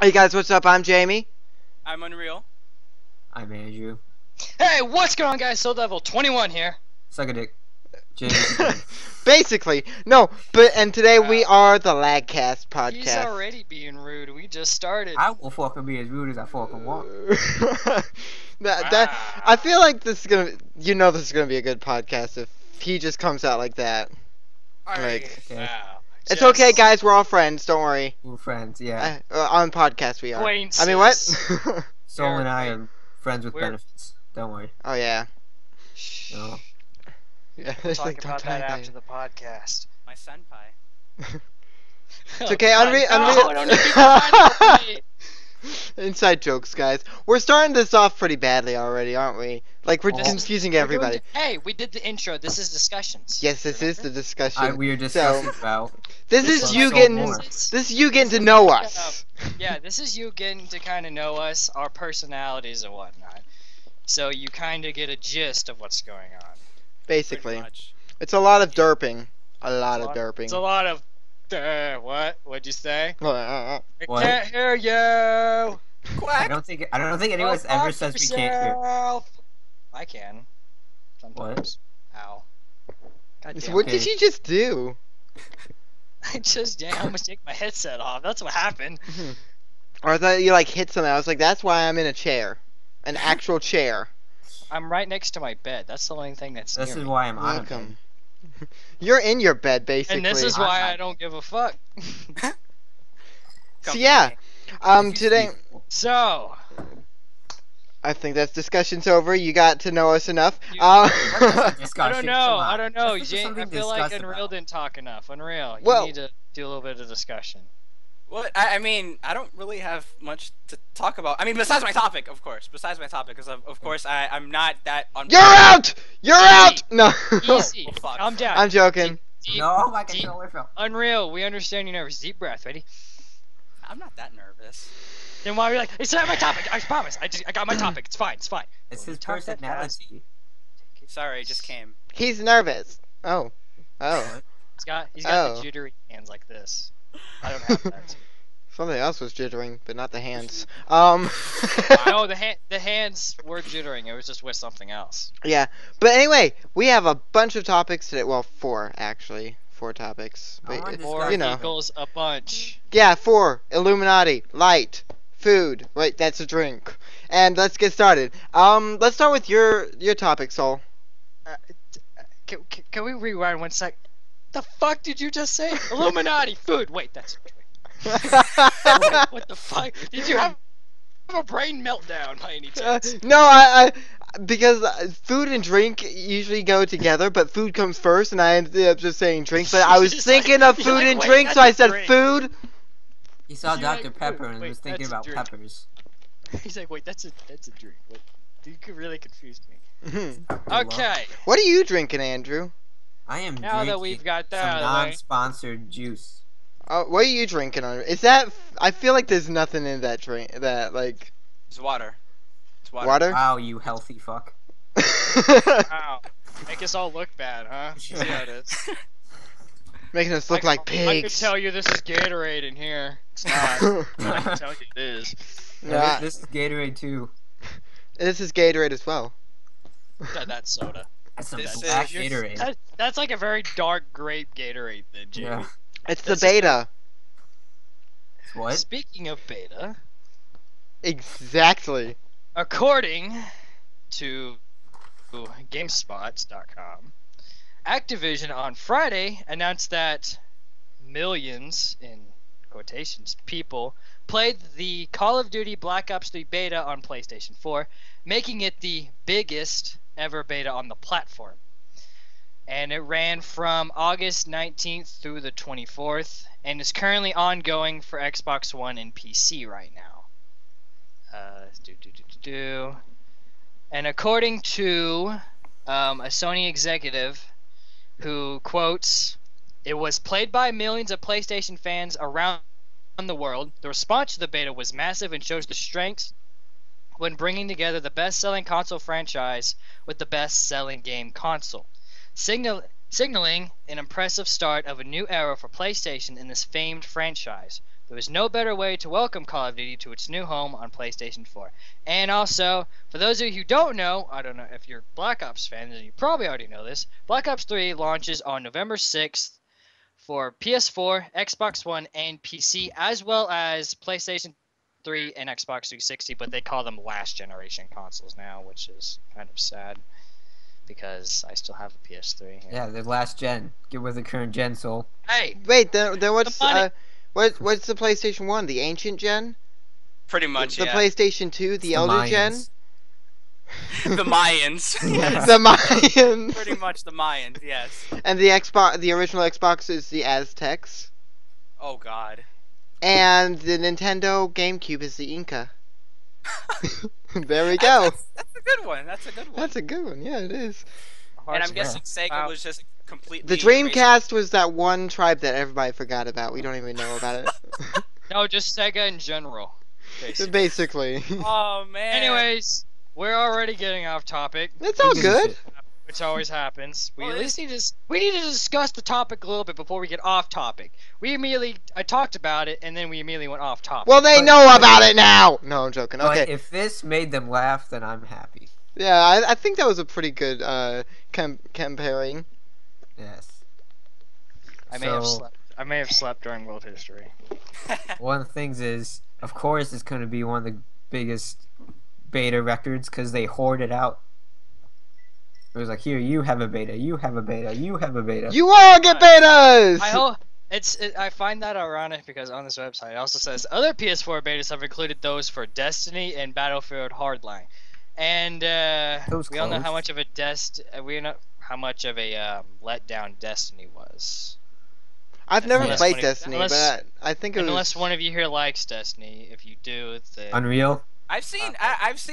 Hey guys, what's up? I'm Jamie. I'm Unreal. I'm Andrew. Hey, what's going on, guys? Soul Devil 21 here. Suck a dick. Jamie. Basically, no, and today we are the LagCast podcast. He's already being rude. We just started. I will fucking be as rude as I fucking want. I feel like this is gonna, this is gonna be a good podcast if he just comes out like that. Okay. It's okay, guys. We're all friends. Don't worry. We're friends, yeah. On podcast we are. Acquaintances. I mean, what? Soul and I are friends with benefits. Don't worry. Oh yeah. No. Yeah, We'll it's talk like, don't about tell that anybody. after the podcast. My senpai. It's okay. Oh, Unreal. God, no, don't need people finding out me. Inside jokes, guys. We're starting this off pretty badly already, aren't we? Like, we're Oh. confusing We're doing everybody. hey, we did the intro. This is discussions. Yes, this is the discussion. We are discussing about. This This is is you like getting. more. This is you getting to know us. Yeah, this is you getting to kind of know us, our personalities and whatnot. So you kind of get a gist of what's going on. Basically, Pretty much. it's a lot of derping. A lot of derping. It's a lot of. What? What'd you say? What? I What? can't hear you. I Quack! don't think anyone's Go ever fuck says we can't hear. yourself. I can. Sometimes. Ow. God damn What it. did you just do? I just almost take my headset off. That's what happened. Or I thought you like hit something. I was like, that's why I'm in a chair, an actual chair. I'm right next to my bed. That's the only thing that's This near is me. why I'm on a bed. Welcome. You're in your bed, basically. And this is I'm why not. I don't give a fuck. So yeah, today So, I think that's discussion's over. You got to know us enough. You- I I don't know. I don't know. Let's just Jane, I something to feel like discuss Unreal about. didn't talk enough. Unreal, you Well- need to do a little bit of discussion. What? I mean, I don't really have much to talk about. I mean, besides my topic, of course. Besides my topic, because of course I'm not that. You're out. You're out. No. Easy. Oh, fuck. Calm down. I'm joking. Deep, No, I can deep- tell where from. Unreal, we understand you're nervous. Deep breath. Ready? I'm not that nervous. Then why are you like, it's not my topic. I promise. I got my topic. It's fine. It's fine. It's his Talk that fast. personality. Sorry, it just came. He's nervous. Oh. He's got Oh. the jittery hands like this. I don't have that. Something else was jittering, but not the hands. No, the hands were jittering. It was just with something else. Yeah. But anyway, we have a bunch of topics today. Well, four actually. 4 topics. I But, want to Or discuss- you know. equals a bunch. yeah, 4. Illuminati, light, food. Wait, that's a drink. And let's get started. Let's start with your topic, Soul. Can we rewind 1 sec? The fuck did you just say? Illuminati, food. Wait, that's a drink. What the fuck? Did you have a brain meltdown by any chance? No, I because food and drink usually go together, but food comes first, and I ended up just saying drink. But I was Just thinking like- of you're food like, and wait, drink, so that's I a said drink. food. He saw You're Dr. like, Pepper wait, and wait, was thinking that's a about drink. peppers. He's like, wait, that's a drink. What? You could really confused me. Mhm. Okay. What are you drinking, Andrew? I am Now that drinking we've got some that out of the way. non-sponsored juice. What are you drinking? Is that? I feel like there's nothing in that drink. That like It's water. It's water. water. Wow, you healthy fuck. Wow. Make us all look bad, huh? See how it is. Making us look like I could pigs. tell you this is Gatorade in here. It's not. But I can tell you it is. Nah, This is Gatorade too. this is Gatorade as well. That's soda. That's some This black is- Gatorade. That's like a very dark grape Gatorade then, Jamie. Yeah. It's the This is- beta. What? Speaking of beta, Exactly. according to GameSpots.com, Activision on Friday announced that millions, in quotations, people played the Call of Duty Black Ops 3 beta on PlayStation 4, making it the biggest ever beta on the platform. And it ran from August 19th through the 24th, and is currently ongoing for Xbox One and PC right now. And according to a Sony executive who quotes, "It was played by millions of PlayStation fans around the world. The response to the beta was massive and shows the strengths when bringing together the best-selling console franchise with the best-selling game console, signaling an impressive start of a new era for PlayStation in this famed franchise. There was no better way to welcome Call of Duty to its new home on PlayStation 4. And also, for those of you who don't know, I don't know if you're Black Ops fans, and you probably already know this, Black Ops 3 launches on November 6th for PS4, Xbox One, and PC, as well as PlayStation 3 and Xbox 360, but they call them last generation consoles now, which is kind of sad because I still have a PS3. Yeah, the last gen. Get with the current gen, Soul. Hey, Wait, then what's Come on what's the PlayStation 1? The ancient gen? Pretty much, The yeah. PlayStation 2, the It's elder gen? Mayans. The Mayans. Yeah. The Mayans. Pretty much the Mayans, yes. And the original Xbox is the Aztecs. Oh god. And the Nintendo GameCube is the Inca. There we go. That's a good one. That's a good one. That's a good one. Yeah, it is. And I'm guessing Sega Wow. was just completely. The Dreamcast was that one tribe that everybody forgot about. We don't even know about it. no, just Sega in general. Basically. Basically. Oh man. Anyways, we're already getting off topic, It's all good. which always happens. We Well, at least need to discuss the topic a little bit before we get off topic. I talked about it, and then we immediately went off topic. Well, they know about it now. No, I'm joking. But Okay. if this made them laugh, then I'm happy. Yeah, I think that was a pretty good comparing. Yes. I may have slept during world history. One of the things is, of course, it's going to be one of the biggest beta records because they hoard it out. It was like, here, you have a beta, you have a beta, you have a beta. You all get betas. I hope I find that ironic because on this website it also says other PS4 betas have included those for Destiny and Battlefield Hardline, and we all know how much of a letdown Destiny was. I've never Unless played one of- Destiny, unless- but I think it was. Unless one of you here likes Destiny, if you do, then Unreal? I've seen friends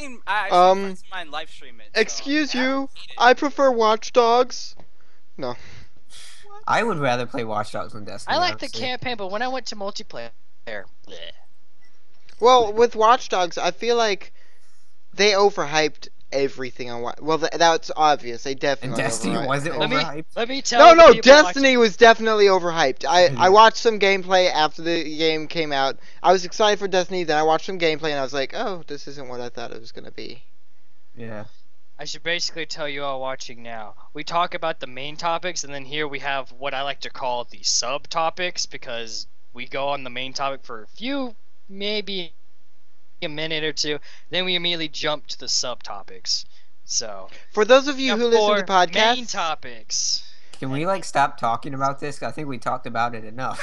of mine live stream it. So Excuse I haven't you. seen it. I prefer Watch Dogs. No. I would rather play Watch Dogs than Destiny. I like the honestly. campaign, but when I went to multiplayer, bleh. Well, with Watch Dogs, I feel like they overhyped everything on Well, that's obvious. They And definitely. Destiny overhyped. wasn't Let me- overhyped? let me tell No, the people Destiny was definitely overhyped. I Mhm. watched some gameplay after the game came out. I was excited for Destiny, then I watched some gameplay and I was like, oh, this isn't what I thought it was gonna be. Yeah. I should basically tell you all watching now. We talk about the main topics, and then here we have what I like to call the subtopics, because we go on the main topic for a few, maybe a minute or two, then we immediately jump to the subtopics. So, For those of you who listen to for podcasts, main topics. Can we, like, stop talking about this? 'Cause I think we talked about it enough.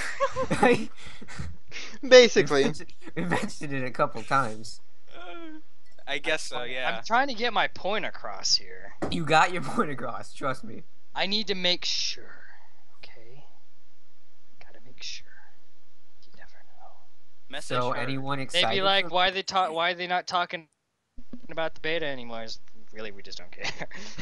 basically. We mentioned it a couple times. I guess so. Yeah. I'm trying to get my point across here. You got your point across, trust me. I need to make sure, okay? Gotta make sure. You never know. Message So, her. anyone excited? They'd be like, for- why are they not talking about the beta anymore? It's really, we just don't care.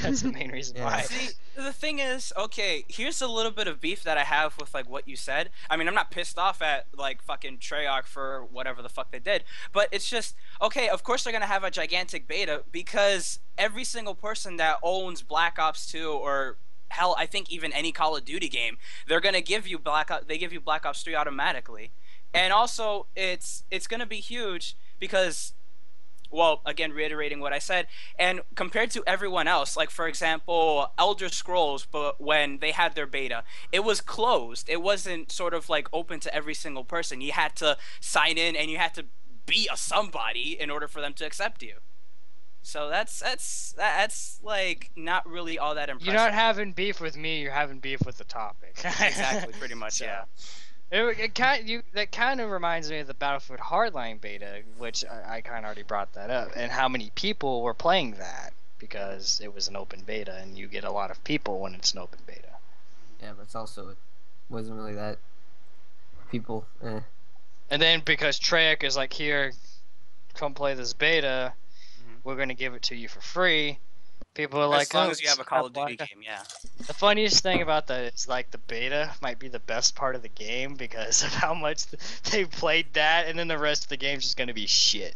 That's the main reason Yeah. why. See, the thing is, okay, here's a little bit of beef that I have with like what you said. I mean, I'm not pissed off at like fucking Treyarch for whatever the fuck they did, but it's just okay. Of course they're gonna have a gigantic beta because every single person that owns Black Ops 2 or hell, I think even any Call of Duty game, they're gonna give you They give you Black Ops 3 automatically, and also it's gonna be huge because. Well, again, reiterating what I said, and compared to everyone else, like for example, Elder Scrolls, but when they had their beta, it was closed. It wasn't sort of like open to every single person. You had to sign in, and you had to be a somebody in order for them to accept you. So that's like not really all that impressive. You're not having beef with me. You're having beef with the topic. Exactly, pretty much, So, yeah. That kind of reminds me of the Battlefield Hardline beta, which I kind of already brought that up, and how many people were playing that because it was an open beta, and you get a lot of people when it's an open beta. Yeah, but it's also, it wasn't really that. People, And then because Treyarch is like, here, come play this beta, we're gonna give it to you for free. People are like, As long oh, as you have a Call of Duty Black- game, yeah. The funniest thing about that is like the beta might be the best part of the game because of how much they played that, and then the rest of the game's just gonna be shit.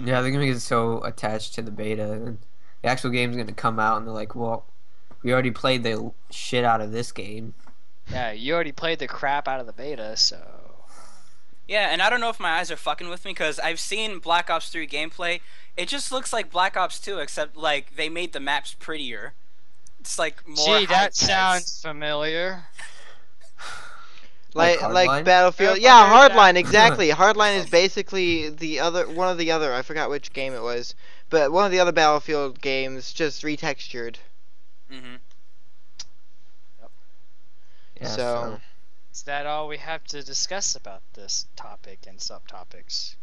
yeah, they're gonna get so attached to the beta, and the actual game's gonna come out, and they're like, well, we already played the shit out of this game. Yeah, you already played the crap out of the beta, so Yeah, and I don't know if my eyes are fucking with me because I've seen Black Ops 3 gameplay. It just looks like Black Ops 2, except like they made the maps prettier. It's like more Gee, high that res. sounds familiar. Like Like Hardline? Battlefield. I've Yeah, heard that. Hardline, exactly. Hardline is basically one of the other, I forgot which game it was, but one of the other Battlefield games just retextured. Mm-hmm. Yeah, So, Is that all we have to discuss about this topic and subtopics?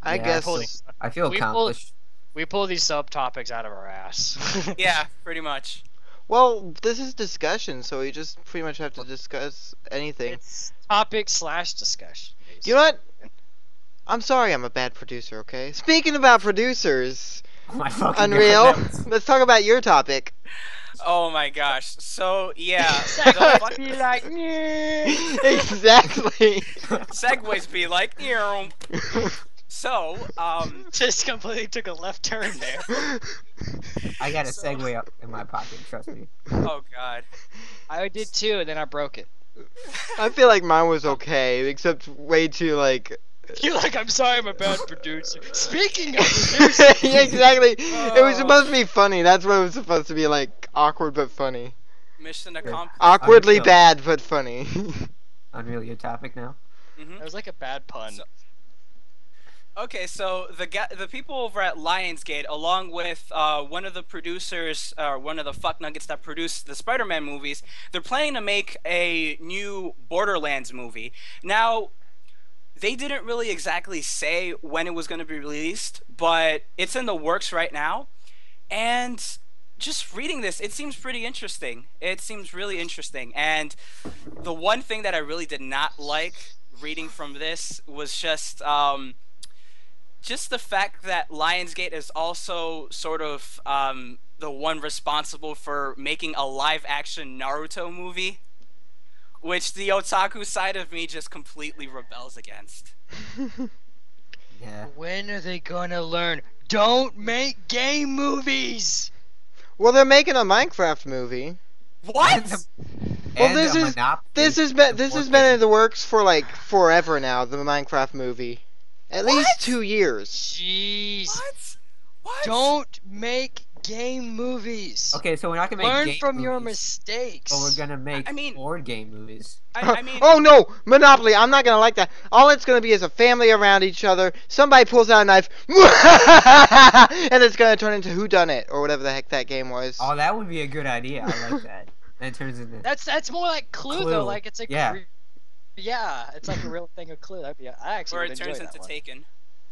I yeah, guess I feel We accomplished. We pull these subtopics out of our ass. Yeah, pretty much. well, this is discussion, so we just pretty much have to discuss anything. It's topic/discussion. You know what? I'm sorry I'm a bad producer, okay? Speaking about producers, Oh my fucking God, Unreal, that was- let's talk about your topic. Oh my gosh. So yeah, Segways be like, Exactly. segues be like, "Ew." So just completely took a left turn there. I got a So- segue up in my pocket, trust me. oh god. I did too, and then I broke it. I feel like mine was okay, except way too like. You're like, I'm sorry, I'm a bad producer. Speaking of producers, Yeah, exactly. It was Oh. supposed to be funny. That's what it was supposed to be, like awkward but funny. Mission accomplished. Awkwardly Unreal. bad but funny. Unreal, your topic now? Mhm. that was like a bad pun. So- Okay, so the people over at Lionsgate, along with one of the producers, one of the fuck nuggets that produced the Spider-Man movies, they're planning to make a new Borderlands movie. Now, they didn't really exactly say when it was going to be released, but it's in the works right now. And just reading this, it seems pretty interesting. It seems really interesting. And the one thing that I really did not like reading from this was just the fact that Lionsgate is also sort of the one responsible for making a live-action Naruto movie, which the otaku side of me just completely rebels against. Yeah. When are they gonna learn? Don't make game movies! Well, they're making a Minecraft movie. What? Well, And this a is- Monopoly This has for been in the works for like forever now. The Minecraft movie, at What? least 2 years. Jeez. What? What? Don't make game movies. Okay, so we're not gonna make Learn game from movies, your mistakes. but we're gonna make I mean- board game movies. I mean, Oh no, Monopoly! I'm not gonna like that. All it's gonna be is a family around each other. Somebody pulls out a knife, and it's gonna turn into Who Done It or whatever the heck that game was. Oh, that would be a good idea. I like that. And it turns into That's more like Clue, Clue. though. Like it's like Yeah. Yeah, it's like a real thing of Clue. That'd be. I actually where would it enjoy turns that into one. Taken.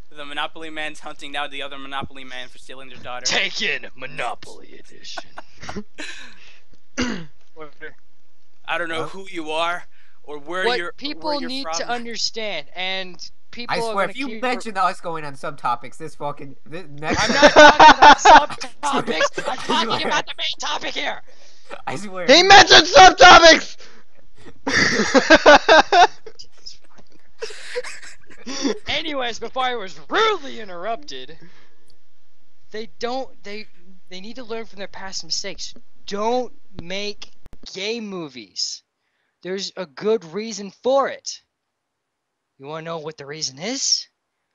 The Monopoly man's hunting down the other Monopoly man for stealing their daughter. Taken Monopoly Edition. I don't know Huh? who you are or where What you're people where you're need from. to understand, and people I are swear, gonna if you keep... mention us going on subtopics, this next. I'm not talking about subtopics. I'm talking about the main topic here. I swear. He mentioned subtopics. Anyways, before I was rudely interrupted, they need to learn from their past mistakes. Don't make game movies. There's a good reason for it. You want to know what the reason is?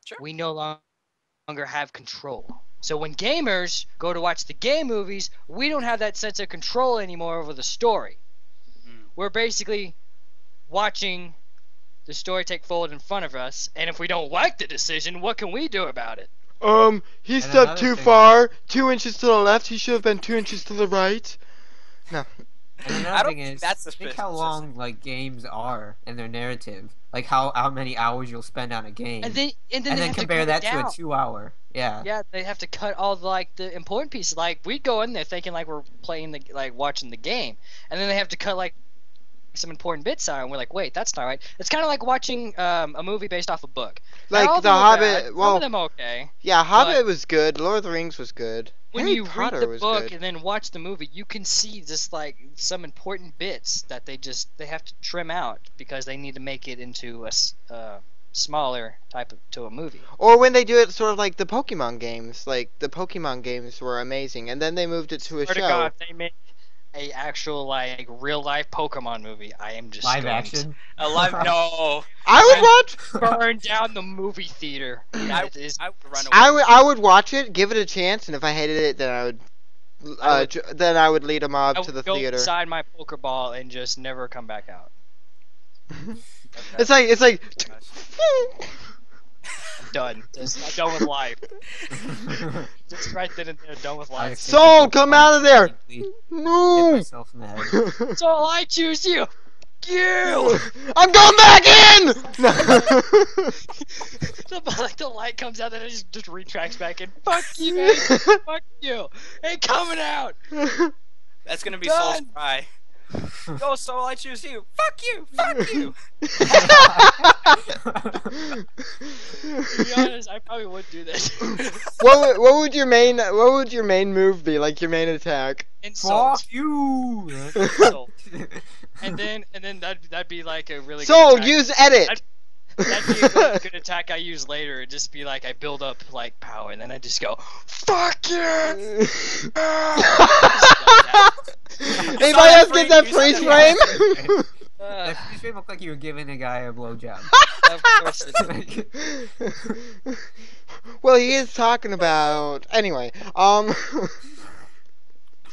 Sure. We no longer have control. So when gamers go to watch the game movies, we don't have that sense of control anymore over the story. Mm. We're basically watching the story take forward in front of us, and if we don't like the decision, what can we do about it? He And stepped another too thing- far. 2 inches to the left. He should have been 2 inches to the right. No. And I another don't thing think is, that's think suspicious. how long like games are and their narrative, like how many hours you'll spend on a game, And then they and have then to compare cut that it to a down. 2 hour. Yeah. Yeah, they have to cut all the important pieces. Like we'd go in there thinking like we're playing watching the game, and then they have to cut like some important bits out, and we're like, wait, that's not right. It's kind of like watching a movie based off a book. Not all Like of The them are Hobbit. bad, some Well, of them are okay. yeah, Hobbit but- was good. Lord of the Rings was good. When Harry you Potter read the was book good. and then watch the movie, you can see just like some important bits that they have to trim out because they need to make it into a smaller type of to a movie. Or when they do it sort of like the Pokemon games. Like, the Pokemon games were amazing. And then they moved it to a Swear to show. God, a actual like real life Pokemon movie, I am just Live going action. A live no. I would watch. to burn down the movie theater. I, It is. I would run away. I would watch it, give it a chance, and if I hated it, then then I would lead a mob I to would the go theater. inside my Pokeball and just never come back out. It's like. I'm done. I'm done with life. Just right then and there, done with life. Soul, come out of there! Hit No! myself in the head. So I choose you. You. I'm going back in! No. Like the light comes out and it just retracts back in. Fuck you, man. Fuck you. Ain't coming out. That's gonna be Soul's Done. cry. Go Soul, I choose you. Fuck you. Fuck you. To be honest, I probably would do this. what would your main move be? Like your main attack? Insult. Fuck you! Insult. And then that'd be like a really Soul, good attack. use edit. That'd be a really good attack I use later. It'd just be like I build up like power and then I just go fuck you. Anybody else get that freeze frame? That freeze frame looked like you were giving a guy a blowjob. Of course it did. Well, he is talking about anyway.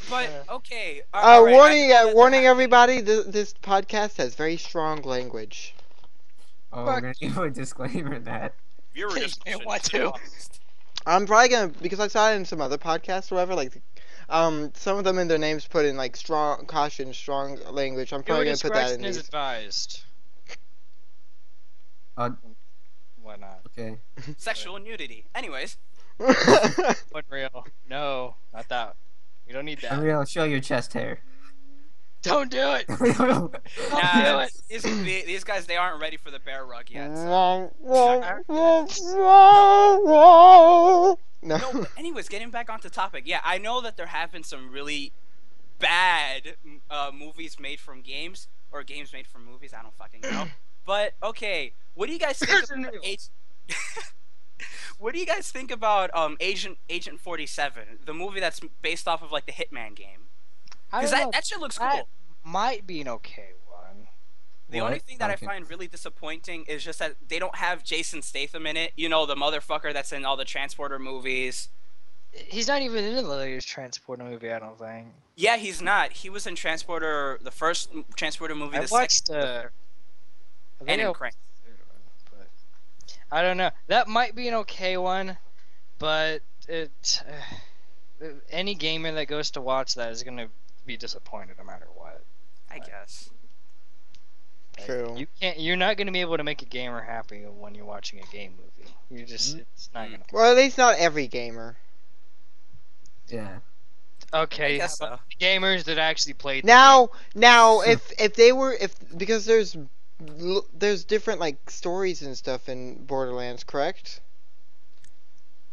But okay. all right, Warning everybody. This podcast has very strong language. Oh, we're gonna give a disclaimer that. Viewer Hey, discretion man, what is to? advised. I'm probably gonna, because I saw it in some other podcasts or whatever, like, some of them in their names put in like strong caution, strong language. I'm probably Viewer gonna put that in discretion is these. advised. Why not? Okay. Sexual nudity. Anyways. Unreal. No, not that. We don't need that. Unreal, show your chest hair. Don't do it. Don't do Nah, it. these guys, they aren't ready for the bear rug yet. So. No. No, but anyways, getting back onto topic. Yeah, I know that there have been some really bad movies made from games, or games made from movies. I don't fucking know. But okay, what do you guys think about What do you guys think about Agent 47, the movie that's based off of like the Hitman game? I Because don't know. that shit looks That cool. might be an okay one. The What? only thing that Okay. I find really disappointing is just that they don't have Jason Statham in it. You know, the motherfucker that's in all the Transporter movies. He's not even in the latest Transporter movie, I don't think. Yeah, he's not. He was in Transporter, the first Transporter movie. I the watched second, I think and I in watched Crank. the third one, but I don't know. That might be an okay one, but any gamer that goes to watch that is gonna be disappointed no matter what. I guess. Like, True. You're not gonna be able to make a gamer happy when you're watching a game movie. You just it's not gonna. Well, at least not every gamer. Yeah. Okay, I guess how about so. the gamers that actually played. The Now, if they were, because there's different like stories and stuff in Borderlands, correct?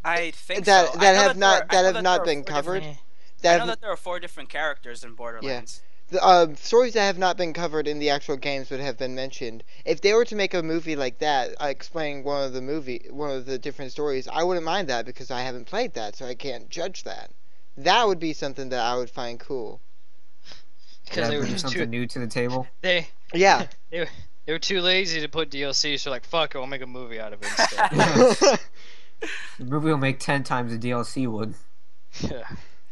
I think That so. that I know have not there are- I know that have there not are been 4 covered. different- I That know have, that there are 4 different characters in Borderlands. the stories that have not been covered in the actual games but have been mentioned. If they were to make a movie like that, explaining one of the different stories, I wouldn't mind that because I haven't played that, so I can't judge that. That would be something that I would find cool. because they were bring just something new to the table. they Yeah. they were too lazy to put DLC, so like fuck it, we'll make a movie out of it instead. The movie will make 10 times the DLC would. Yeah.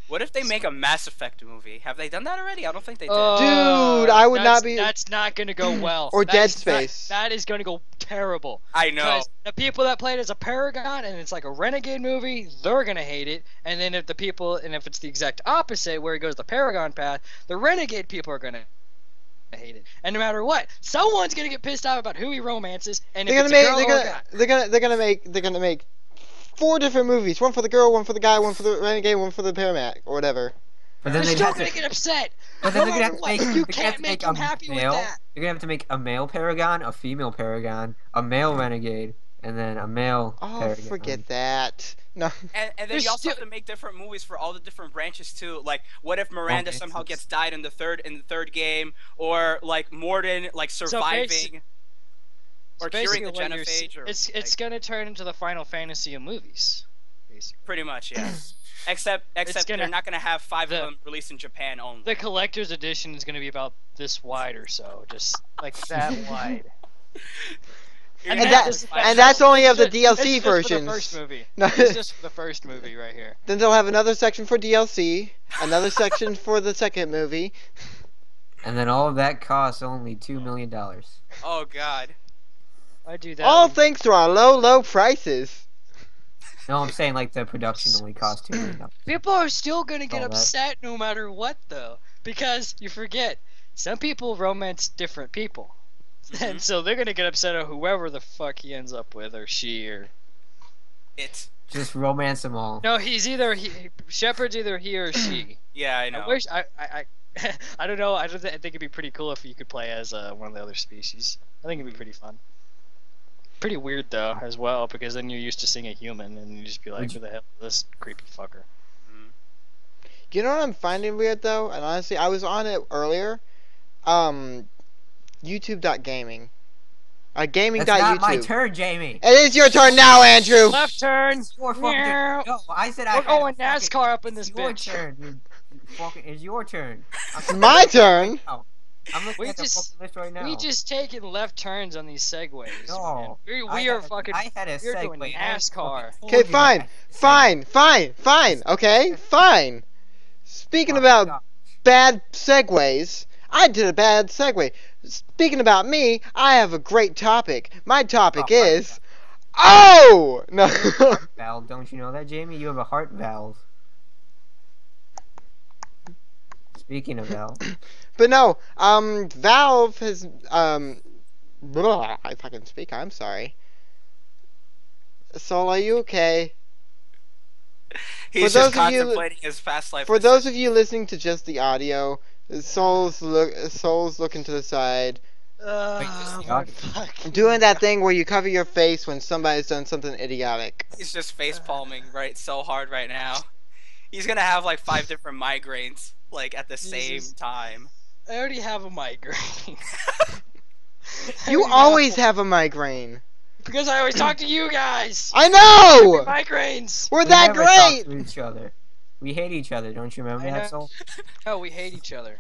What if they make a Mass Effect movie? Have they done that already? I don't think they did. Dude, I would not be- That's not gonna go well. Or That Dead is not- Space. that is gonna go terrible. I know. Because the people that played as a Paragon and it's like a Renegade movie, they're gonna hate it. And then if it's the exact opposite, where it goes the Paragon path, the Renegade people are gonna hate it. And no matter what, someone's gonna get pissed off about who he romances. And if They're it's gonna a girl or a guy. they're gonna make 4 different movies. One for the girl, one for the guy, one for the renegade, one for the paramedic, or whatever. But They're then they'd still have gonna to. get upset. But then No they're gonna matter have to what, make. you they're gonna have can't to make make them a happy with male. that. They're gonna have to make a male Paragon, a female Paragon, a male Renegade, and then a male Oh, Paragon. forget that. No. And then There's you also have still- to make different movies for all the different branches too. Like, what if Miranda Okay, somehow so- gets died in the third game, or like Morden like surviving, or curing Basically the what you're genophage, or it's like, gonna turn into the Final Fantasy of movies. basically. Pretty much, yeah. Except gonna- they're not gonna have 5 the- of them released in Japan only. The collector's edition is going to be about this wide or so, just like that wide. You're And gonna that- have This- to and that's only of the this DLC is just for the versions. first movie. No. It's just for the first movie right here. Then they'll have another section for DLC, another section for the second movie. And then all of that costs only $2 million. Oh god. I do that. All one. thanks to our low prices. No, I'm saying like the production only costs $2 million. People are still going to get All that. upset no matter what, though, because you forget some people romance different people, and so they're going to get upset at whoever the fuck he ends up with, or she, or It. Just romance them all. no, he's either Shepard's either he or she. Yeah, I know. I wish I I don't know. I think it'd be pretty cool if you could play as one of the other species. I think it'd be pretty fun. Pretty weird though, as well, because then you're used to seeing a human, and you just be like, "Who the hell is this creepy fucker?" You know what I'm finding weird though? And honestly, I was on it earlier. YouTube.gaming. Gaming.youtube. That's not my turn, Jamie. It is your turn now, Andrew! Left turn. Your fucking Meow. no, I said I We're had going a fucking- NASCAR up in this It's your bitch. turn, dude. It's your turn. It's my turn! I'm looking We at the just- fucking list right now. We just taking left turns on these segways. No. man. I We are had a- fucking. I had a We're doing segue. I NASCAR. fucking told Okay, you that I fine, had a segue. fine, okay? Fine. Speaking Oh, about God. bad segues, I did a bad segue. Speaking about me, I have a great topic. My topic Oh, my is... Oh! No. Heart valve, don't you know that, Jamie? You have a heart valve. Speaking of valve, But no, Valve has, blah, if I can speak, I'm sorry. Sol, are you okay? He's those just of you- contemplating his past life. For those of you listening to just the audio, Sol's looking to the side, God. doing that thing where you cover your face when somebody's done something idiotic. He's just face palming right so hard right now. He's gonna have like 5 different migraines like at the same Jesus. time. I already have a migraine. You always have a migraine. Because I always talk to you guys. I know! Migraines. We're we that never talk great! to each other. We hate each other. Don't you remember I that, know. Soul? Oh, we hate each other.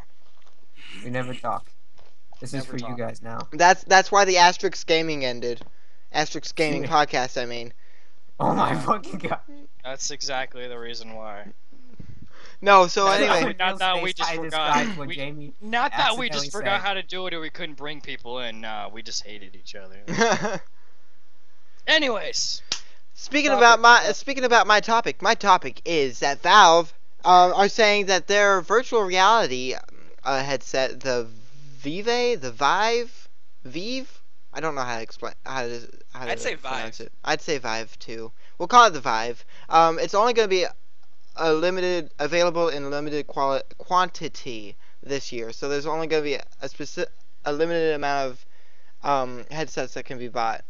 We never talk. This is Never for you talk. guys now. That's why the Asterix Gaming ended. Asterix Gaming Yeah. podcast, I mean. Oh my fucking god. That's exactly the reason why. No, so Not anyway. that- not that we just I forgot. described what We- Jamie. Not that we Accidentally just forgot said. how to do it or we couldn't bring people in. Nah, we just hated each other. Anyways, Speaking Topic. about my topic is that Valve are saying that their virtual reality headset, the Vive, I don't know how to explain I'd say pronounce Vive. it. I'd say Vive too. We'll call it the Vive. It's only going to be available in limited quantity this year. So there's only going to be a limited amount of headsets that can be bought.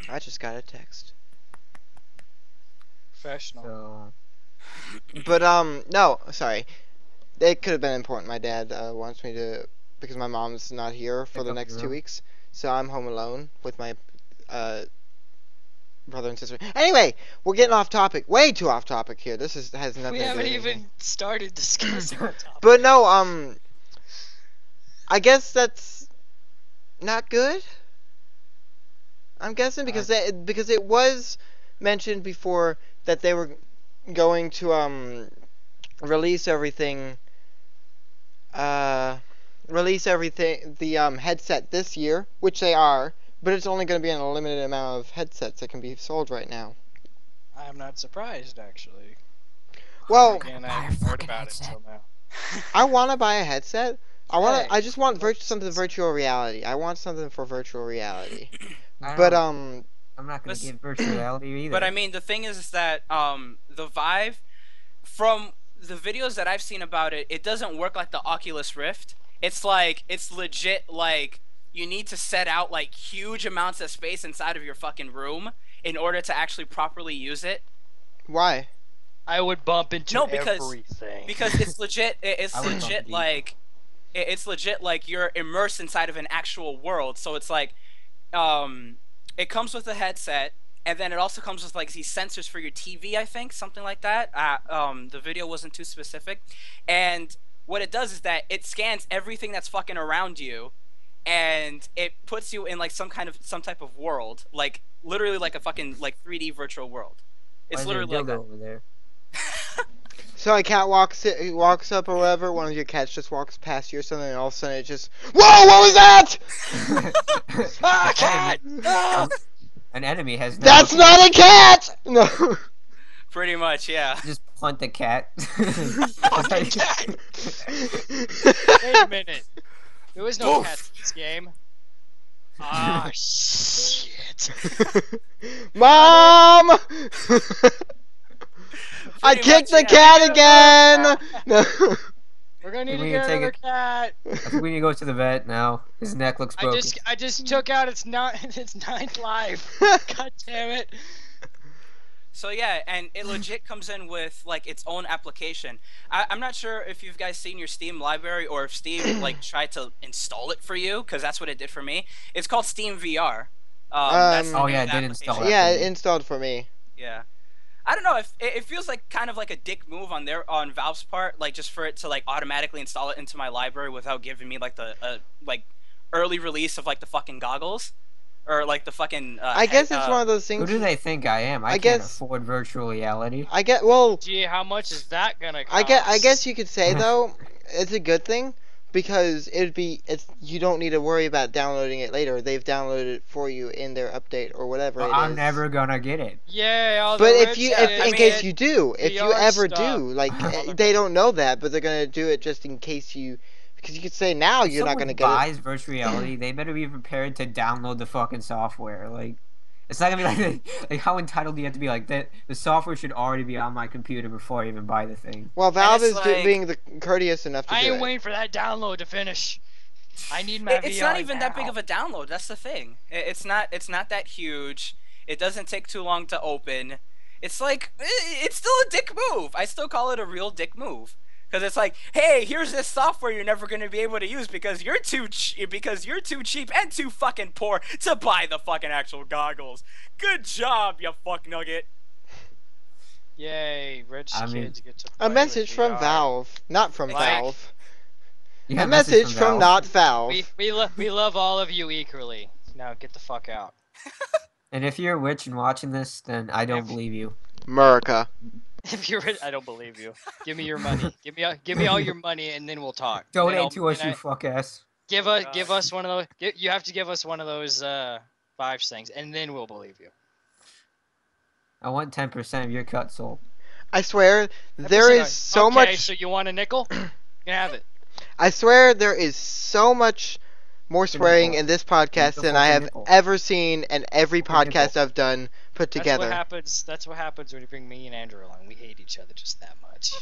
I just got a text. professional. So But no, sorry. It could have been important. My dad wants me to, because my mom's not here for Pick the up next your 2 room. weeks, so I'm home alone with my brother and sister. Anyway, we're getting off topic. Way too off topic here. This has nothing We to do haven't with even anything. started discussing the topic. But no, I guess that's not good. I'm guessing because it was mentioned before that they were going to release everything the headset this year, which they are, but it's only going to be in a limited amount of headsets that can be sold right now. I'm not surprised, actually. Well, Again, buy I a haven't heard fucking about headset. it until now. I want to buy a headset. Hey. I just want something virtual reality. I want something for virtual reality. I But don't- I'm not gonna Listen- get virtual reality either. But I mean, the thing is that the Vive, from the videos that I've seen about it, it doesn't work like the Oculus Rift. It's legit like you need to set out like huge amounts of space inside of your fucking room in order to actually properly use it. why? I would bump into No, because- everything. Because it's legit. It's I would bump legit deep. like it's legit like you're immersed inside of an actual world. So it's like it comes with a headset, and then it also comes with like these sensors for your TV, I think, something like that. The video wasn't too specific, and what it does is that it scans everything that's fucking around you, and it puts you in like some type of world, like literally like a fucking like 3D virtual world. Why It's is there a literally like dildo that. over there? So a cat walks up or whatever. One of your cats just walks past you or something, and all of a sudden it just, whoa! What was that? Ah, cat! Ah! An enemy has now That's not a cat. No. Pretty much, yeah. just punt the cat. Fucking cat! Wait a minute. There was no cats in this game. Ah, shit. Mom! I Pretty kicked much, the yeah. cat again. No. We're gonna need We to need get to take another cat. I think we need to go to the vet now. His neck looks broken. I just took out its ninth life. God damn it. So yeah, and it legit comes in with like its own application. I'm not sure if you've guys seen your Steam library or if Steam like tried to install it for you, because that's what it did for me. It's called Steam VR. That's the Oh, name yeah, of the it did install application. that. Yeah, it installed for me. Yeah. I don't know if it feels like kind of like a dick move on Valve's part, like just for it to like automatically install it into my library without giving me like the like early release of like the fucking goggles or like the fucking. I guess it's one of those Who things. do they think I am? I can't guess- afford virtual reality. I get well. Gee, how much is that gonna cost? I guess you could say though, it's a good thing because you don't need to worry about downloading it later. They've downloaded it for you in their update or whatever But it I'm is. never gonna get it. Yeah, all the But rich in shit. case you do, if you VR ever stuff. do, like they don't know that, but they're gonna do it just in case you, because you could say now If you're not someone gonna get it. buys virtual reality, they better be prepared to download the fucking software. Like, it's not gonna be like how entitled do you have to be? Like that, the software should already be on my computer before I even buy the thing. Well, Valve it's is like- being courteous enough to I do ain't it. waiting for that download to finish. I need my VR It's not even that big now. of a download. That's the thing. It's not that huge. It doesn't take too long to open. It's like it's still a dick move. I still call it a real dick move. Because it's like, hey, here's this software you're never going to be able to use because you're too cheap and too fucking poor to buy the fucking actual goggles. Good job, you fuck nugget. Yay, rich I mean- kids get to A play with message from VR. Valve, not from Like- Valve. Yeah, A message from Valve. not Valve. We love all of you equally. Now get the fuck out. And if you're rich and watching this, then I don't If- believe you. America. If you're rich, I don't believe you. Give me your money. Give me all your money, and then we'll talk. Donate Then to us, then you fuck ass. give us one of those. You have to give us one of those 5 things, and then we'll believe you. I want 10% of your cut, soul. I swear there is so okay, much. so you want a nickel? You can have it. I swear there is so much more swearing nickel. in this podcast The than I fucking have nickel. ever seen in every Fucking nickel. podcast I've done put together. That's what happens when you bring me and Andrew along. We hate each other just that much.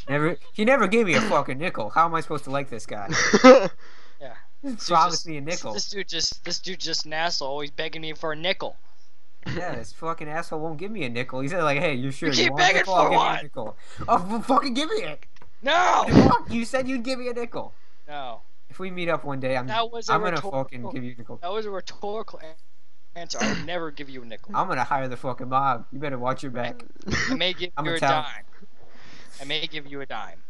He never gave me a fucking nickel. How am I supposed to like this guy? Yeah. Promise me a nickel. This dude just an asshole, always begging me for a nickel. Yeah, this fucking asshole won't give me a nickel. He said like, "Hey, you sure You keep want a begging nickel? for I'll give you one." a nickel." Oh, well, fucking give me it. No. Fuck, you said you'd give me a nickel. No. If we meet up one day, I'm That was a gonna rhetorical- fucking give you a nickel. That was a rhetorical answer. I would never give you a nickel. I'm gonna hire the fucking mob. You better watch your back. I may give I'm you a a talent. dime. I may give you a dime.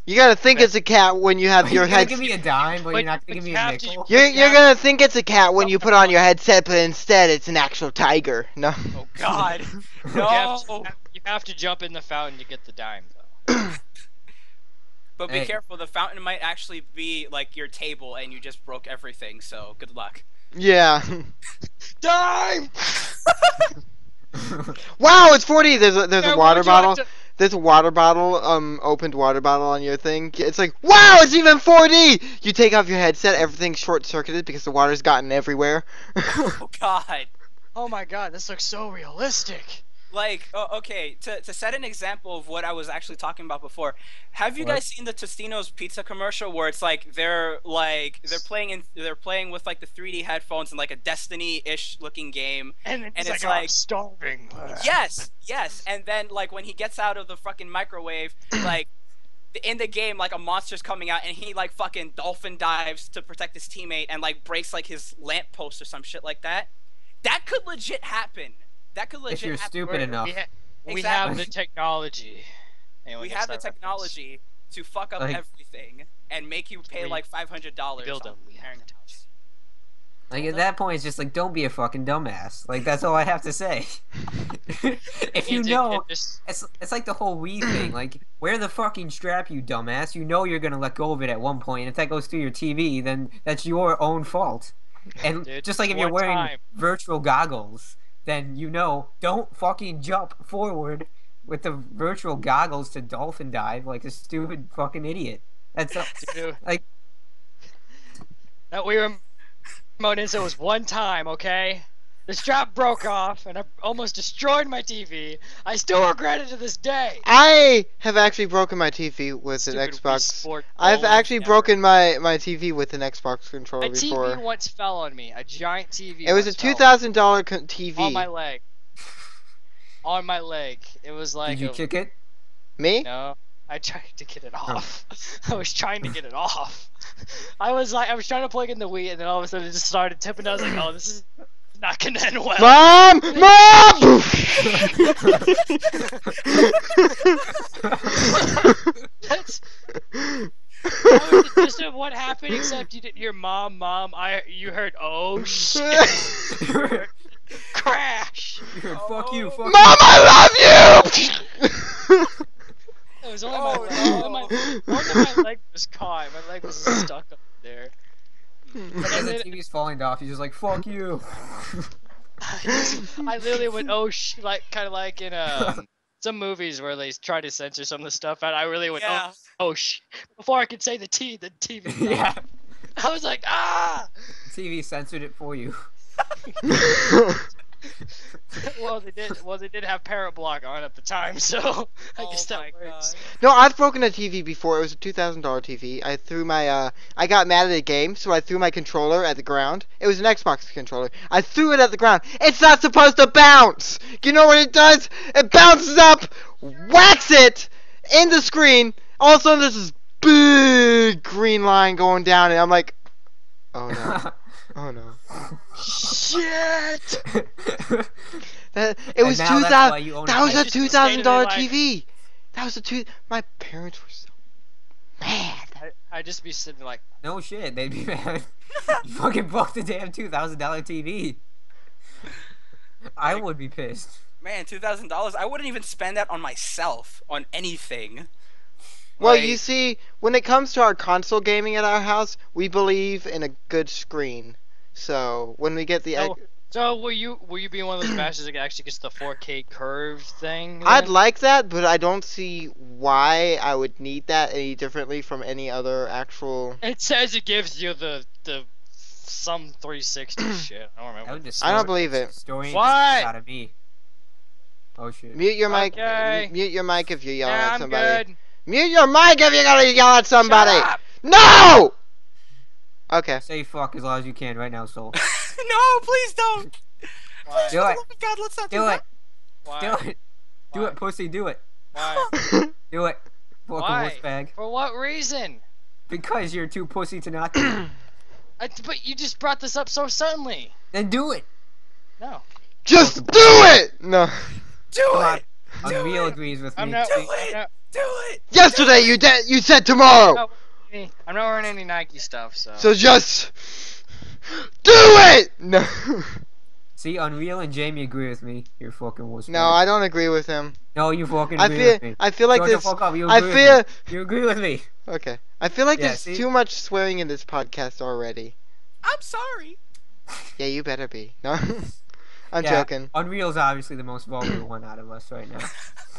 You gotta think it's a cat when you have your You're gonna head. give me a dime, but you're not gonna but give me you a have to- nickel. You're gonna think it's a cat when you put on your headset, but instead it's an actual tiger. No. Oh God, You have, no. you have to jump in the fountain to get the dime, though. But be Hey. careful. The fountain might actually be like your table, and you just broke everything. So good luck. Yeah. Dime! Wow, it's 40. There's a Yeah, water would you like bottle. to- There's a water bottle, opened water bottle on your thing. It's like, wow, it's even 4D! You take off your headset, everything's short-circuited because the water's gotten everywhere. Oh God. Oh my god, this looks so realistic. Like, okay, to set an example of what I was actually talking about before, have you What? guys seen the Tostino's pizza commercial where it's like they're playing with like the 3D headphones and like a Destiny-ish looking game? And And it's it's like, I'm like- starving. Yes, and then like when he gets out of the fucking microwave, like in the game, like a monster's coming out and he like fucking dolphin dives to protect his teammate and like breaks like his lamppost or some shit like that. That could legit happen That could legit If you're happen. stupid enough. We have the Exactly. technology. Anyone We gets have the that reference? technology to fuck up Like- everything and make you pay like $500 Build on them. We have repairing the a house. Like at that point, it's just like, don't be a fucking dumbass. Like that's all I have to say. If you know, it's like the whole Wii thing. Like, wear the fucking strap, you dumbass. You know you're gonna let go of it at one point. And if that goes through your TV, then that's your own fault. And Dude, just like if you're one wearing time. virtual goggles, then you know, don't fucking jump forward with the virtual goggles to dolphin dive like a stupid fucking idiot. That's Dude, like, that we were promoting, so it was one time, okay? The strap broke off, and I almost destroyed my TV. I still regret it to this day. I have actually broken my TV with an Stupid Wii Xbox. Sport I've bowling actually ever. broken my TV with an Xbox controller A TV before. once fell on me. A giant TV. It was a once fell $2,000 TV. on my leg. On my leg. It was like. did you kick it? Me? No, I tried to get it off. I was trying to get it off. I was trying to plug in the Wii, and then all of a sudden it just started tipping. I was like, oh, this is not gonna end well. Mom! Mom! That's. That was the gist of what happened, except you didn't hear "mom, mom." You heard "oh shit," You heard, crash. fuck you, fuck Mom, I love you! It was only Oh, my no. leg. Only my leg was caught. My leg was stuck up there. you. As the TV's falling off, he's just like, fuck you. I literally went "oh shit," like kind of like in some movies where they try to censor some of the stuff, and I really went Yeah. oh shit before I could say the TV. Yeah. I was like, ah. TV censored it for you. Well, they did have parent block on at the time, so I guess Oh that my works. God. No, I've broken a TV before. It was a $2,000 TV. I threw my I got mad at a game, so I threw my controller at the ground. It was an Xbox controller. I threw it at the ground. It's not supposed to bounce. You know what it does? It bounces up, whacks it in the screen. All of a sudden, there's this big green line going down, and I'm like, oh no, oh no. Shit! It And was now that's 2000. why you own That a was a PlayStation. $2,000 Like- TV. That was a two. My parents were so mad. I'd just be sitting like, No shit, they'd be mad. You fucking broke the damn $2,000 TV. I would be pissed. Man, $2,000. I wouldn't even spend that on myself on anything. Well, Like- you see, when it comes to our console gaming at our house, we believe in a good screen. So when we get the, so will you be one of those masters that actually gets the 4K curved thing? I'd then? like that, but I don't see why I would need that any differently from any other actual. It says it gives you the some 360 shit. I don't That remember. would just I don't believe it. Story What? out of me. Oh shit. Mute your mic. Okay. Mute your mic if you're yelling Yeah, at I'm somebody. good. Mute your mic if you're gonna yell at somebody. Shut up! No. Okay. Say fuck as loud as you can right now, Soul. No, please don't. Why? Do it. Oh my God, let's not do Do it. Why? Do it. Do Why? it, pussy. Do it. Why? Do it. Fucking Why? wuss bag. For what reason? Because you're too pussy to not do it. But you just brought this up so suddenly. Then do it. No. Just do it. No. Do Come on. it. Unreal it. agrees with me. I'm not. Do I'm it. not, Do it. Yesterday you said tomorrow. No. I'm not wearing any Nike stuff, so. So just do it. No. See, Unreal and Jamie agree with me. You're fucking wuss No, bag. I don't agree with him. No, you fucking I agree feel with me. I feel like Shut the this. fuck up. You I agree feel with me. You agree with me. okay. I feel like Yeah, there's see? too much swearing in this podcast already. I'm sorry. Yeah, you better be. No. I'm Yeah, joking. Unreal's obviously the most vulgar one out of us right now.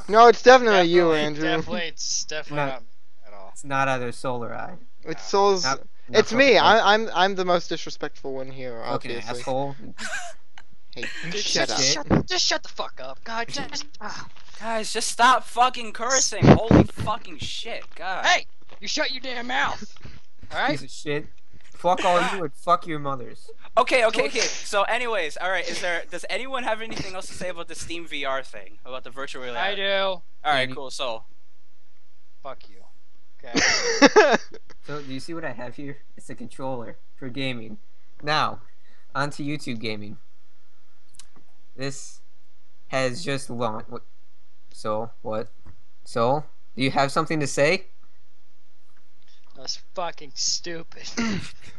No, it's definitely you, Andrew. It's definitely No. not me at all. It's not either Soul or I. It's Soul's. Not It's me. fucking I'm the most disrespectful one here, fucking obviously. asshole. Hey, Dude, shut up. shit. Just shut the fuck up, God. Just. Guys, just stop fucking cursing. Holy fucking shit, God. Hey, you shut your damn mouth. All right. Piece of shit. Fuck all you and fuck your mothers. Okay. So, anyways, all right. Does anyone have anything else to say about the Steam VR thing? About the virtual reality? I do. All right, Amy. cool. So, Fuck you. Okay. So, do you see what I have here? It's a controller for gaming. Now, onto YouTube gaming. This has just launched. So what? So do you have something to say? That's fucking stupid.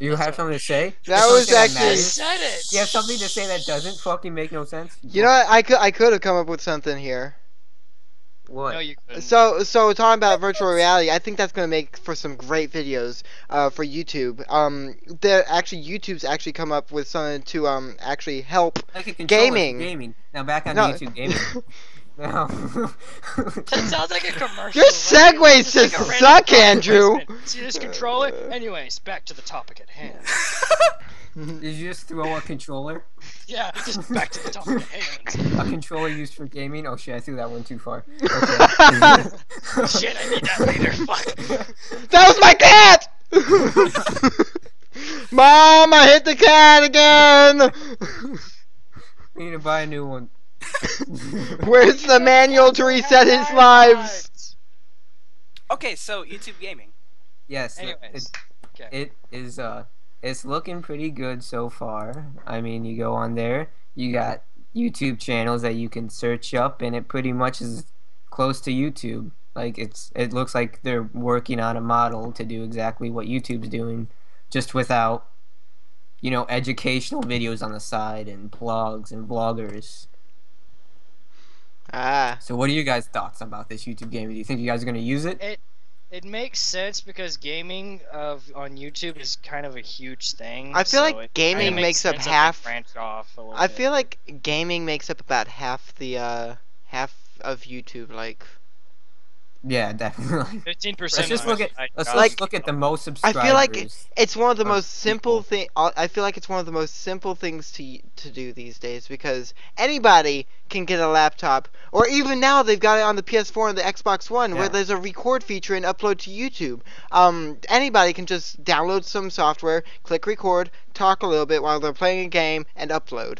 You have something to say? That Something was actually- I matters? said it. You have something to say that doesn't fucking make no sense? You know what? I could have come up with something here. What? No, you couldn't. So talking about virtual reality, I think that's gonna make for some great videos for YouTube. YouTube's actually come up with something to actually help. Like a controller for Gaming. gaming. Now back on No. YouTube gaming. No. That sounds like a commercial. Your like, segues it's just like a random suck, product Andrew. placement. See this controller? Anyways, back to the topic at hand. Did you just throw a controller? Yeah, just back to the topic at hand. A controller used for gaming? Oh shit, I threw that one too far. Okay. Shit, I need that later. Fuck. That was my cat! Mom, I hit the cat again! We need to buy a new one. Where's the manual to reset his lives? Okay, so YouTube gaming. Yes. Anyways, okay. It is it's looking pretty good so far. I mean, you go on there, you got YouTube channels that you can search up, and it pretty much is close to YouTube. Like it looks like they're working on a model to do exactly what YouTube's doing, just without, educational videos on the side and blogs and vloggers. Ah. So what are you guys' thoughts about this YouTube gaming? Do you think you guys are gonna use it? It makes sense because gaming on YouTube is kind of a huge thing. I feel so like it gaming kinda makes up sense that they half- branch off a little I bit. feel like gaming makes up about half of YouTube. Like, Yeah, definitely. 15%. Let's just look at Like, look at the most I subscribers. feel like it's one of the of most simple people. I feel like it's one of the most simple things to do these days because anybody can get a laptop, or even now they've got it on the PS4 and the Xbox One, where Yeah. there's a record feature and upload to YouTube. Anybody can just download some software, click record, talk a little bit while they're playing a game, and upload.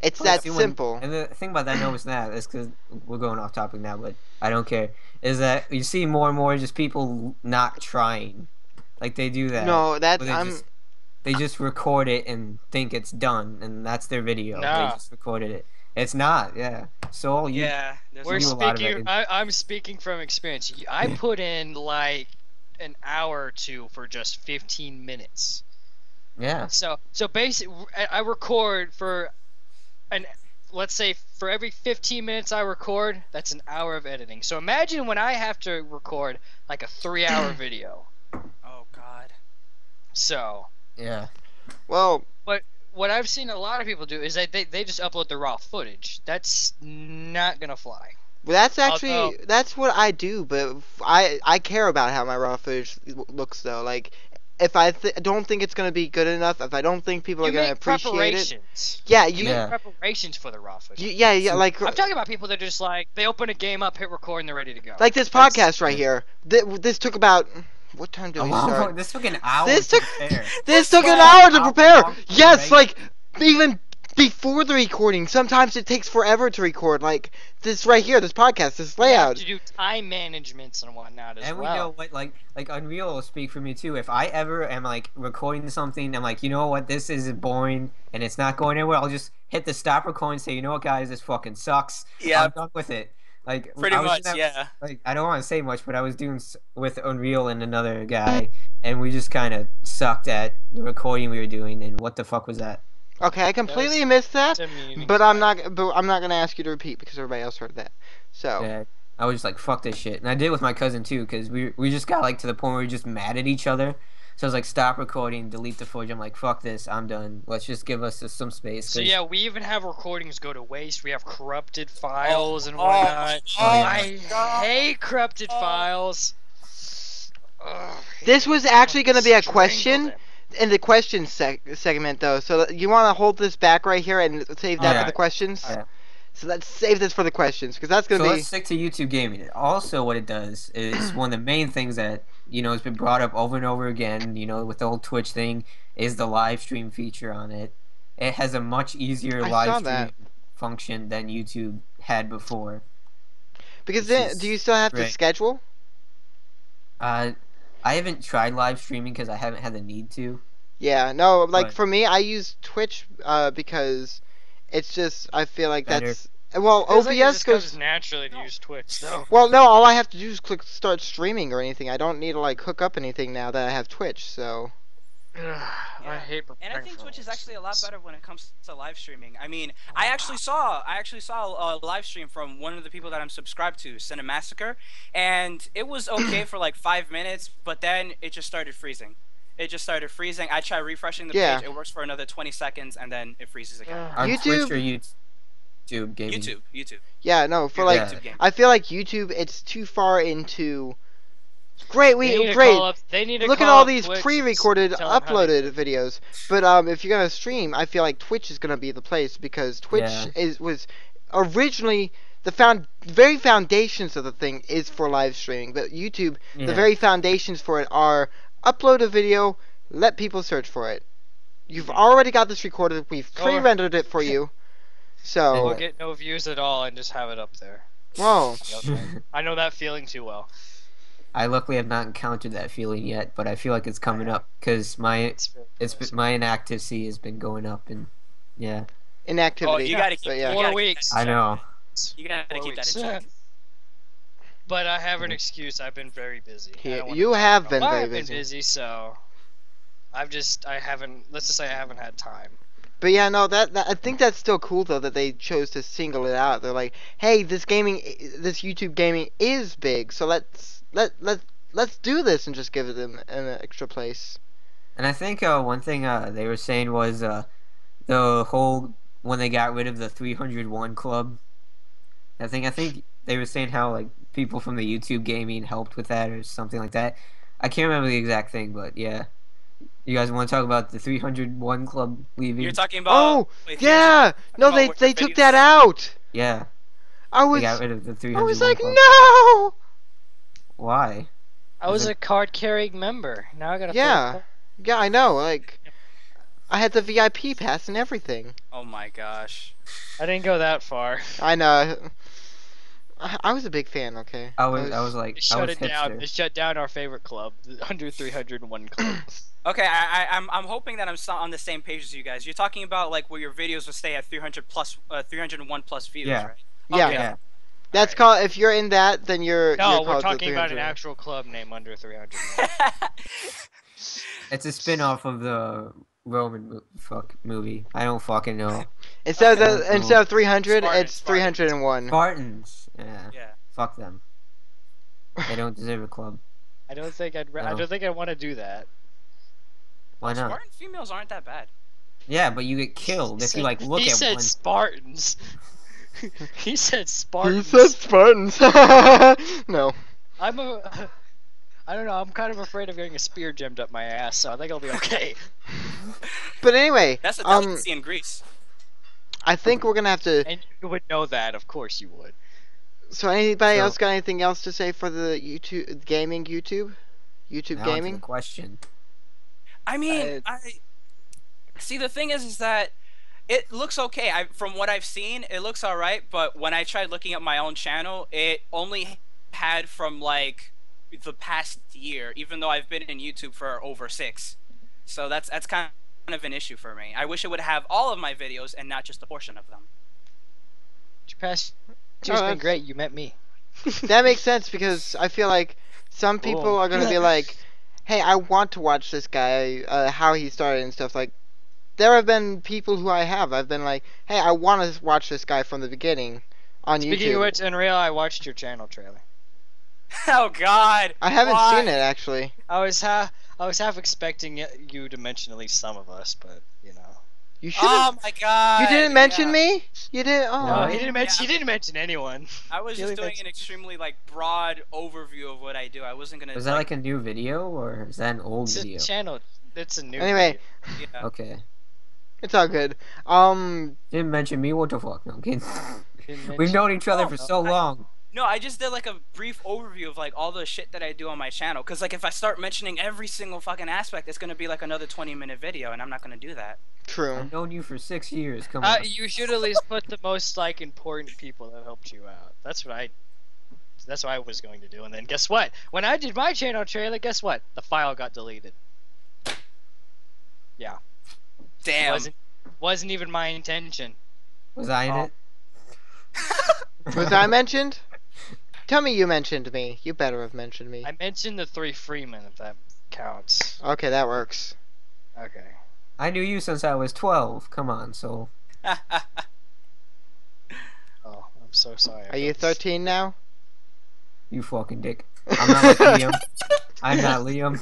It's that See, simple. And the thing about that notice now is because we're going off topic now, but I don't care. Is that you see more and more just people not trying, like they do that. No, that's where they just record it and think it's done, and that's their video. Nah. They just recorded it. It's not. Yeah. So you. Yeah, there's We're do a a lot of speaking. it. I'm speaking from experience. I put in like an hour or two for just 15 minutes. Yeah. So basically, I record for let's say for every 15 minutes I record, that's an hour of editing. So imagine when I have to record like a 3-hour video. Oh God. So Yeah. well. what I've seen a lot of people do is that they just upload the raw footage. That's not gonna fly. That's actually Although- that's what I do, but I care about how my raw footage looks though. Like, if I don't think it's gonna be good enough, if I don't think people are You gonna make appreciate it, preparations. yeah, You Yeah. make preparations for the raw footage. yeah, So- like I'm talking about people that just like they open a game up, hit record, and they're ready to go. like this That's- podcast right here. This took about what time did we start? This took an hour This to took prepare. this took an Well, hour to how prepare. long to Yes, make- like even before the recording. Sometimes it takes forever to record. Like this right here, this podcast, this You have layout. to do time managements and whatnot as And we well. know what like Unreal will speak for me too. If I ever am like recording something, I'm like, you know what, this is boring and it's not going anywhere. I'll just hit the stop recording and say, you know what, guys, this fucking sucks. Yeah. I'm done with it. Like Pretty I was much, doing that- yeah. Like I don't want to say much, but I was doing with Unreal and another guy, and we just kind of sucked at the recording we were doing. And what the fuck was that? Okay, I completely Yes. missed that, It's a meeting but I'm spot. not. But I'm not gonna ask you to repeat because everybody else heard that. So. Yeah, I was just like, fuck this shit. And I did it with my cousin too, because we just got like to the point where we were just mad at each other. So I was like, stop recording, delete the footage. I'm like, fuck this, I'm done. Let's just give us some space. So 'cause- yeah, we even have recordings go to waste. We have corrupted files and oh, whatnot. oh I hate corrupted files. Ugh, This was actually gonna be a strangle question them. in the questions segment though. So you want to hold this back right here and save that Yeah. for the questions. Yeah. So let's save this for the questions because that's So gonna be. let's stick to YouTube gaming. Also, what it does is one of the main things that has been brought up over and over again. With the whole Twitch thing, is the live stream feature on it. It has a much easier I live saw stream that. function than YouTube had before. Because This then, is do you still have to great. schedule? I haven't tried live streaming because I haven't had the need to. Yeah, no. Like But- for me, I use Twitch because it's just I feel like Better. that's Well, Feels like it OBS just goes. comes naturally to use Twitch, though. Well, no, all I have to do is click start streaming or anything. I don't need to like hook up anything now that I have Twitch. So. I hate And I preparing think for Twitch all is these actually a lot things. better when it comes to live streaming. I mean, I actually saw a live stream from one of the people that I'm subscribed to, Cinemassacre, and it was okay for like 5 minutes, but then it just started freezing. It just started freezing. I tried refreshing the Yeah. page. It works for another 20 seconds, and then it freezes again. On YouTube- Twitch or YouTube gaming? YouTube. Yeah, no, for Your like, YouTube game. I feel like YouTube, it's too far into. Great, They need to great. call up. They need to Look at call all up these Twitch and pre-recorded, tell them how to do uploaded it. videos. But if you're gonna stream, I feel like Twitch is gonna be the place because Twitch Yeah. was originally the very foundations of the thing is for live streaming. But YouTube, Yeah. the very foundations for it are upload a video, let people search for it. You've already got this recorded. We've Or- pre-rendered it for you. So, We'll get no views at all and just have it up there. whoa. I know that feeling too well. I luckily have not encountered that feeling yet, but I feel like it's coming up because my my inactivity has been going up, and yeah, Inactivity. Oh, you gotta keep. But yeah. You 4 gotta keep weeks. that in I check. know. You gotta 4 keep that weeks. in check. But I have an excuse. I've been very busy. I don't wanna You talk have about been why very I've been busy. busy, so I haven't. Let's just say I haven't had time. But yeah, no, that I think that's still cool though that they chose to single it out. They're like, hey, this YouTube gaming is big, so let's do this and just give them an extra place. And I think one thing they were saying was the whole when they got rid of the 301 club. I think they were saying how like people from the YouTube gaming helped with that or something like that. I can't remember the exact thing, but yeah. You guys want to talk about the 301 club leaving? You're talking about. Oh, wait, yeah! No, about they where they took videos- that out. Yeah, I they got was rid of the I 301 was like, club. no. Why? I was a card-carrying member. Now I gotta. Yeah, yeah, I know. Like, I had the VIP pass and everything. Oh my gosh. I didn't go that far. I know. I was a big fan. Okay. I was like, They I shut was it down. hipster. They shut down our favorite club, the Under 301 club. Okay, I'm hoping that I'm on the same page as you guys. You're talking about like where your videos would stay at 301 plus views, Yeah. right? Yeah. Okay. Yeah. That's called. If you're in that, then you're. No, you're we're called the talking about an 300. actual club name Under 300. It's a spin-off of the Roman movie. I don't fucking know. Instead of Okay. instead of 300, Spartan, it's 301. Spartans. Yeah. Yeah. Fuck them. They don't deserve a club. I don't think I No. don't think I want to do that. Why not? Spartan females aren't that bad. Yeah, but you get killed if you like look he at said one. Spartans. He said He Spartans. said Spartans. No. I'm a. I don't know. I'm kind of afraid of getting a spear jammed up my ass, so I think I'll be okay. But anyway, That's a delicacy in Greece. I think we're gonna have to. And you would know that, of course you would. So anybody So- else got anything else to say for the YouTube gaming YouTube? YouTube Now onto gaming? the question. I mean, I see. The thing is that it looks okay. From what I've seen, it looks all right. But when I tried looking at my own channel, it only had from like the past year, even though I've been in YouTube for over 6. So that's kind of an issue for me. I wish it would have all of my videos and not just a portion of them. Your past Oh, year's been that's- great. You met me. That makes sense because I feel like some people Cool. are gonna be like, "Hey, I want to watch this guy, how he started and stuff." Like, there have been people who I've been like, "Hey, I want to watch this guy from the beginning on Speaking YouTube." of which, in real, I watched your channel trailer. Oh God! I haven't Why? seen it actually. I was half expecting you to mention at least some of us, but you know. You should. Oh my God! You didn't mention yeah. me. You didn't. Oh. No, He didn't mention. Yeah. He didn't mention anyone. I was He just only doing mentioned- an extremely like broad overview of what I do. I wasn't gonna. Was that like a new video or is that an old It's a video? channel. It's a new. Anyway, video. Yeah. Okay. it's all good. Didn't mention me. What the fuck? No, I'm kidding. Didn't We've mention- known each other No, for no, so long. No, I just did like a brief overview of like all the shit that I do on my channel. Cause like if I start mentioning every single fucking aspect, it's gonna be like another 20-minute video, and I'm not gonna do that. True. I've known you for 6 years. Come on. You should at least put the most like important people that helped you out. That's what I was going to do. And then guess what? When I did my channel trailer, guess what? The file got deleted. Yeah. Damn. Wasn't even my intention. Was I in Oh. it? Was I mentioned? Tell me you mentioned me. You better have mentioned me. I mentioned the 3 Freemen, if that counts. Okay, that works. Okay. I knew you since I was 12. Come on, so. Oh, I'm so sorry. Are you 13 now? You fucking dick. I'm not like Liam. I'm not Liam.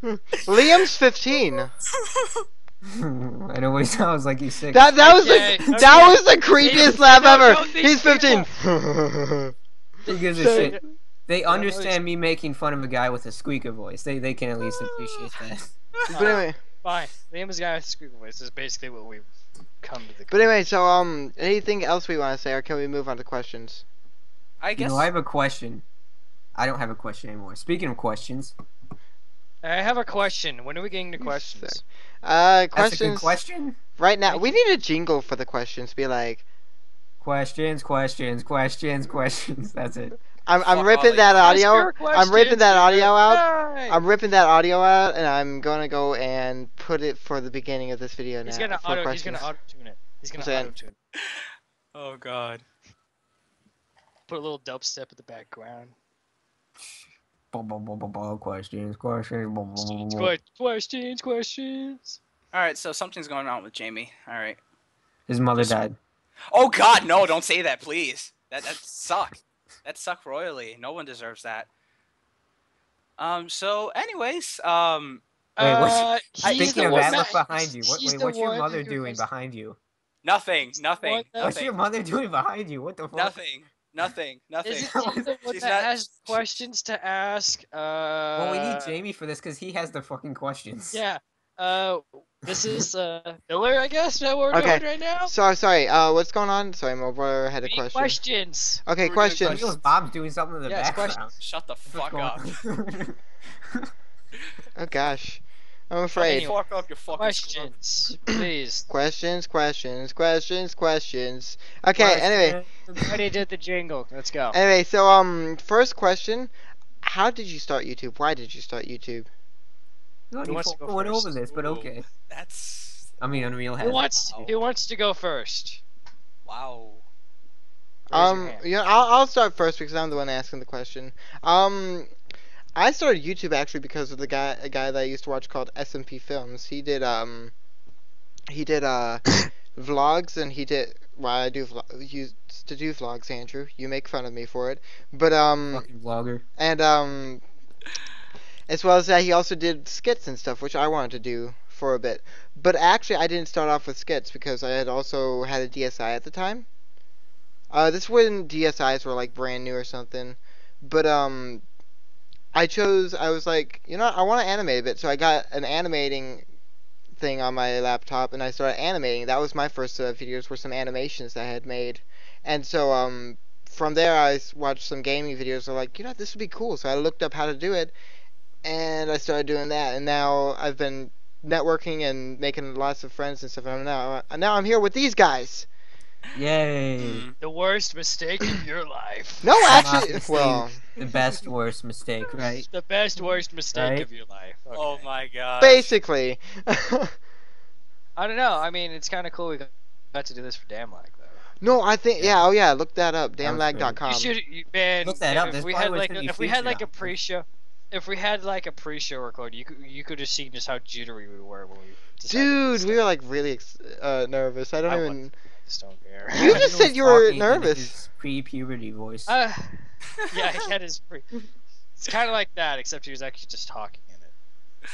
Liam's 15. I know he sounds like he's 6. That was Okay, the okay. that was the creepiest laugh No, ever. don't these He's 15. Who gives a So- shit? They don't understand me making fun of a guy with a squeaker voice. They can at least appreciate that. But anyway, Fine. Liam is a guy with a squeaker voice. This is basically what we've come to the. but anyway, so anything else we want to say, or can we move on to questions? I You guess. know, I have a question. I don't have a question anymore. Speaking of questions, I have a question. When are we getting to questions? that's a Questions. good question. Right now, we need a jingle for the questions. Be like, Questions. That's it. I'm Fuck ripping all that of audio. Ask your I'm ripping that questions, audio out. Hey! I'm ripping that audio out, and I'm gonna go and put it for the beginning of this video now. He's gonna for auto. He's questions. gonna auto tune it. He's gonna I'm saying- auto tune. Oh god. Put a little dubstep in the background. Questions. Questions. All right, so something's going on with Jamie. All right. His mother died. Oh god, no! Don't say that, please. That sucked. That sucked royally. No one deserves that. So, anyways, Wait, what's- He's Speaking the of one that, that- look behind you. he's the What's your one mother who doing has- behind you? nothing. What's What's your mother doing behind you? What the fuck? Nothing. Isn't he the one She's that not- has questions to ask? Well, we need Jamie for this because he has the fucking questions. Yeah. This is Miller, I guess. That we're Okay. doing right now. Sorry. What's going on? Sorry, my brother had a We need question. questions. Okay, We're doing questions. Feels Bob's doing something in the Yes, background. Shut the What's fuck up. going on? Oh gosh, I'm Hey, afraid. fuck up your fucking Questions, please. Questions. Okay. Anyway. Already did the jingle. Let's go. Anyway, so first question: how did you start YouTube? Why did you start YouTube? Who wants to go went over first? this, but Ooh. okay. That's I mean, Unreal has. Who wants? Wow. Who wants to go first? wow. Raise your hand. Yeah, I'll start first because I'm the one asking the question. I started YouTube actually because of a guy that I used to watch called SMP Films. He did vlogs, and he did. Well, I used to do vlogs, Andrew. You make fun of me for it, but fucking vlogger. and as well as that, he also did skits and stuff, which I wanted to do for a bit. But actually, I didn't start off with skits because I had also had a DSi at the time. This when DSIs were like brand new or something. But I was like, you know, I want to animate a bit, so I got an animating thing on my laptop, and I started animating. That was my first videos, were some animations that I had made. And so from there, I watched some gaming videos. I'm like, you know, this would be cool. So I looked up how to do it, and I started doing that. And now I've been networking and making lots of friends and stuff. And now I'm here with these guys. Yay. Mm. The worst mistake of your life. No, actually, Obviously, well, the best worst mistake, right? The best worst mistake Right? of your life. Okay. Oh my god. basically. I don't know. I mean, it's kind of cool we got to do this for Damn Lag though. No, I think look that up, That was damnlag.com. You should, man. Look that up. If There's we probably had what's like gonna be if we had featured like a on it. pre-show, if we had like a pre-show record, you could have seen just how jittery we were when we decided to do Dude, this we were like really nervous. I don't I even. stuff. Just don't care. You just Daniel said was you were talking in nervous. his pre-puberty voice. Yeah, he had his pre. It's kind of like that, except he was actually just talking in it.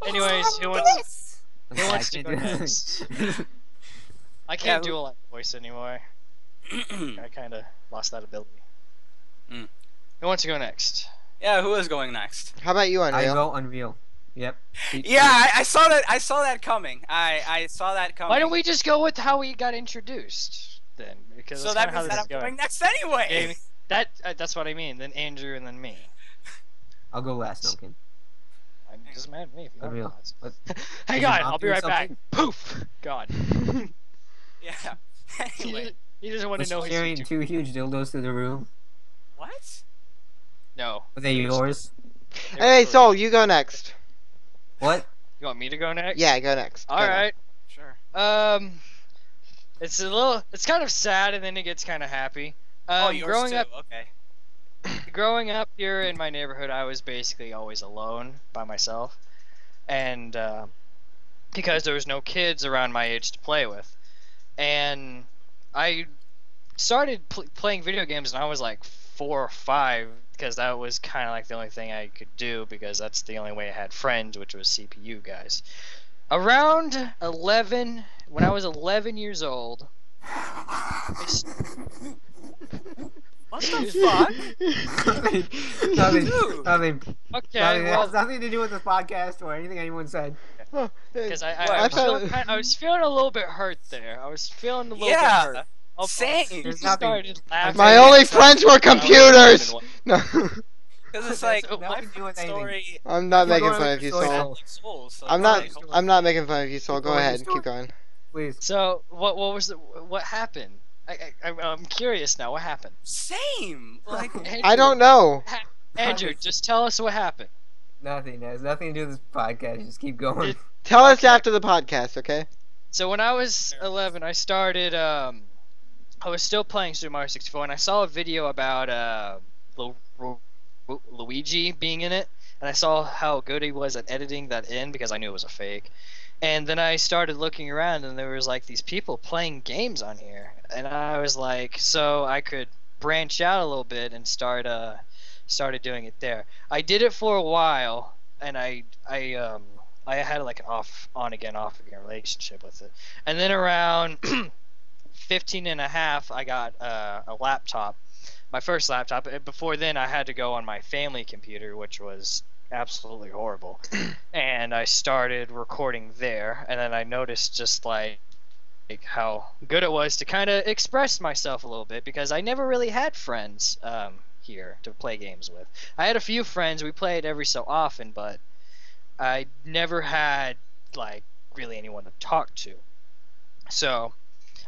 Anyways, who wants to go next? I can't Yeah, do a live voice anymore. I kind of lost that ability. Mm. Who wants to go next? Yeah, who is going next? How about you, I Unreal? go Unreal. Yep. Yeah, I saw that. I saw that coming. I saw that coming. Why don't we just go with how we got introduced then? Because So that's that kinda means how that this I'm is going next anyway. Jamie, that's what I mean. Then Andrew and then me. I'll go last, Duncan. It doesn't matter to me if you want Unreal. to. What? Hang Is your on, mom I'll be doing right back. something? Poof! God. Yeah. Anyway, He doesn't want Was to know his carrying YouTube. 2 huge dildos through the room. what? No. Are they yours? Hey, Soul, you go next. What? You want me to go next? Yeah, go next. All Go right. Sure. It's kind of sad, and then it gets kind of happy. Oh, yours Growing too. up, Okay. growing up here in my neighborhood, I was basically always alone by myself, and because there was no kids around my age to play with, and I started playing video games when I was like 4 or 5 because that was kind of like the only thing I could do because that's the only way I had friends, which was CPU guys. Around 11, when I was 11 years old, What the fuck? nothing, Dude. nothing, okay, nothing. It well, has nothing to do with this podcast or anything anyone said. because I, What? I, was thought- feeling, I was feeling a little bit hurt there. I was feeling a little bit Yeah. hurt. Same. He There's just nothing- started laughing. My saying only it's friends were computers. No, Because it's That's like nothing my to do with anything. story. I'm not Keep making going fun with of your you, story, Soul. Soul. Like souls, so I'm it's not. like, I'm not making fun of you, Soul. Keep Go going with ahead. your Keep going. Please. So what happened? I'm curious now. What happened? same. Like Andrew, I don't know. Andrew, just tell us what happened. Nothing. It has nothing to do with this podcast. Just keep going. It- Tell us Okay. after the podcast, okay? So when I was 11, I started. I was still playing Super Mario 64, and I saw a video about Luigi being in it, and I saw how good he was at editing that in because I knew it was a fake. And then I started looking around, and there was like these people playing games on here, and I was like, so I could branch out a little bit and started doing it there. I did it for a while, and I had like an off again relationship with it. And then around 15 and a half, I got a laptop, my first laptop. Before then, I had to go on my family computer, which was absolutely horrible. And I started recording there, and then I noticed just like how good it was to kind of express myself a little bit because I never really had friends here to play games with. I had a few friends, we played every so often, but I never had like really anyone to talk to. So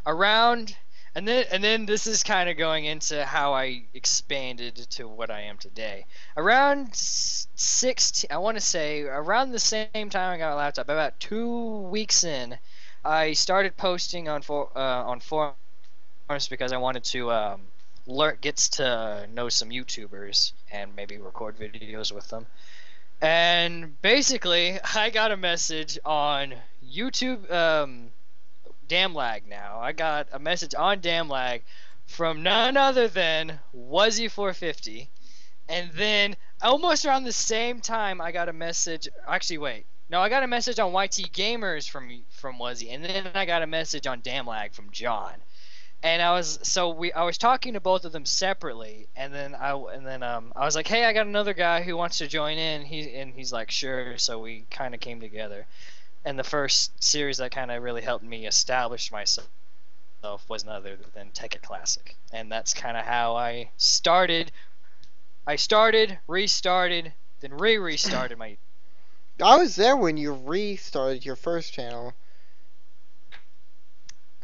around and then this is kind of going into how I expanded to what I am today. Around 16, I want to say around the same time I got a laptop, about 2 weeks in, I started posting on forums because I wanted to gets to know some YouTubers and maybe record videos with them. And basically, I got a message on YouTube, Damlag now. I got a message on Damlag from none other than Wuzzy450. And then, almost around the same time, I got a message. Actually, wait. No, I got a message on YT Gamers from Wuzzy. And then I got a message on Damlag from John. And I was talking to both of them separately, and then I was like, hey, I got another guy who wants to join in. He's like, sure. So we kind of came together, and the first series that kind of really helped me establish myself was none other than Tekkit Classic, and that's kind of how I started. I started, restarted, then restarted my. I was there when you restarted your first channel.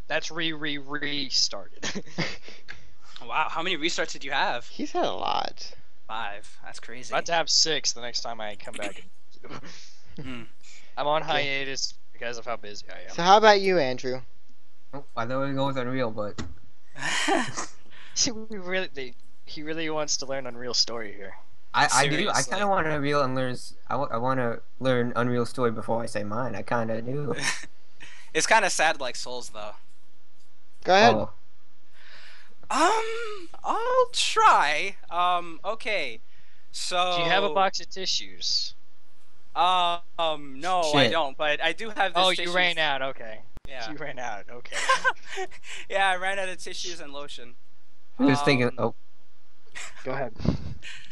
That's restarted. wow, how many restarts did you have? He's had a lot. 5. That's crazy. About to have 6 the next time I come back. Hmm. I'm on hiatus because of how busy I am. So how about you, Andrew? Oh, I thought we would go with Unreal, but He really wants to learn Unreal Story here. I do. I Seriously. kind of want Unreal and learn. I want to learn Unreal Story before I say mine. I kind of do. It's kind of sad like Souls though. Go ahead. Oh, I'll try. Okay. So Do you have a box of tissues? No, I Shit. don't. But I do have this. Oh, you tissues. ran out. Okay. Yeah. You ran out. Okay. Yeah, I ran out of tissues and lotion. I was thinking. Um, Oh, Go ahead.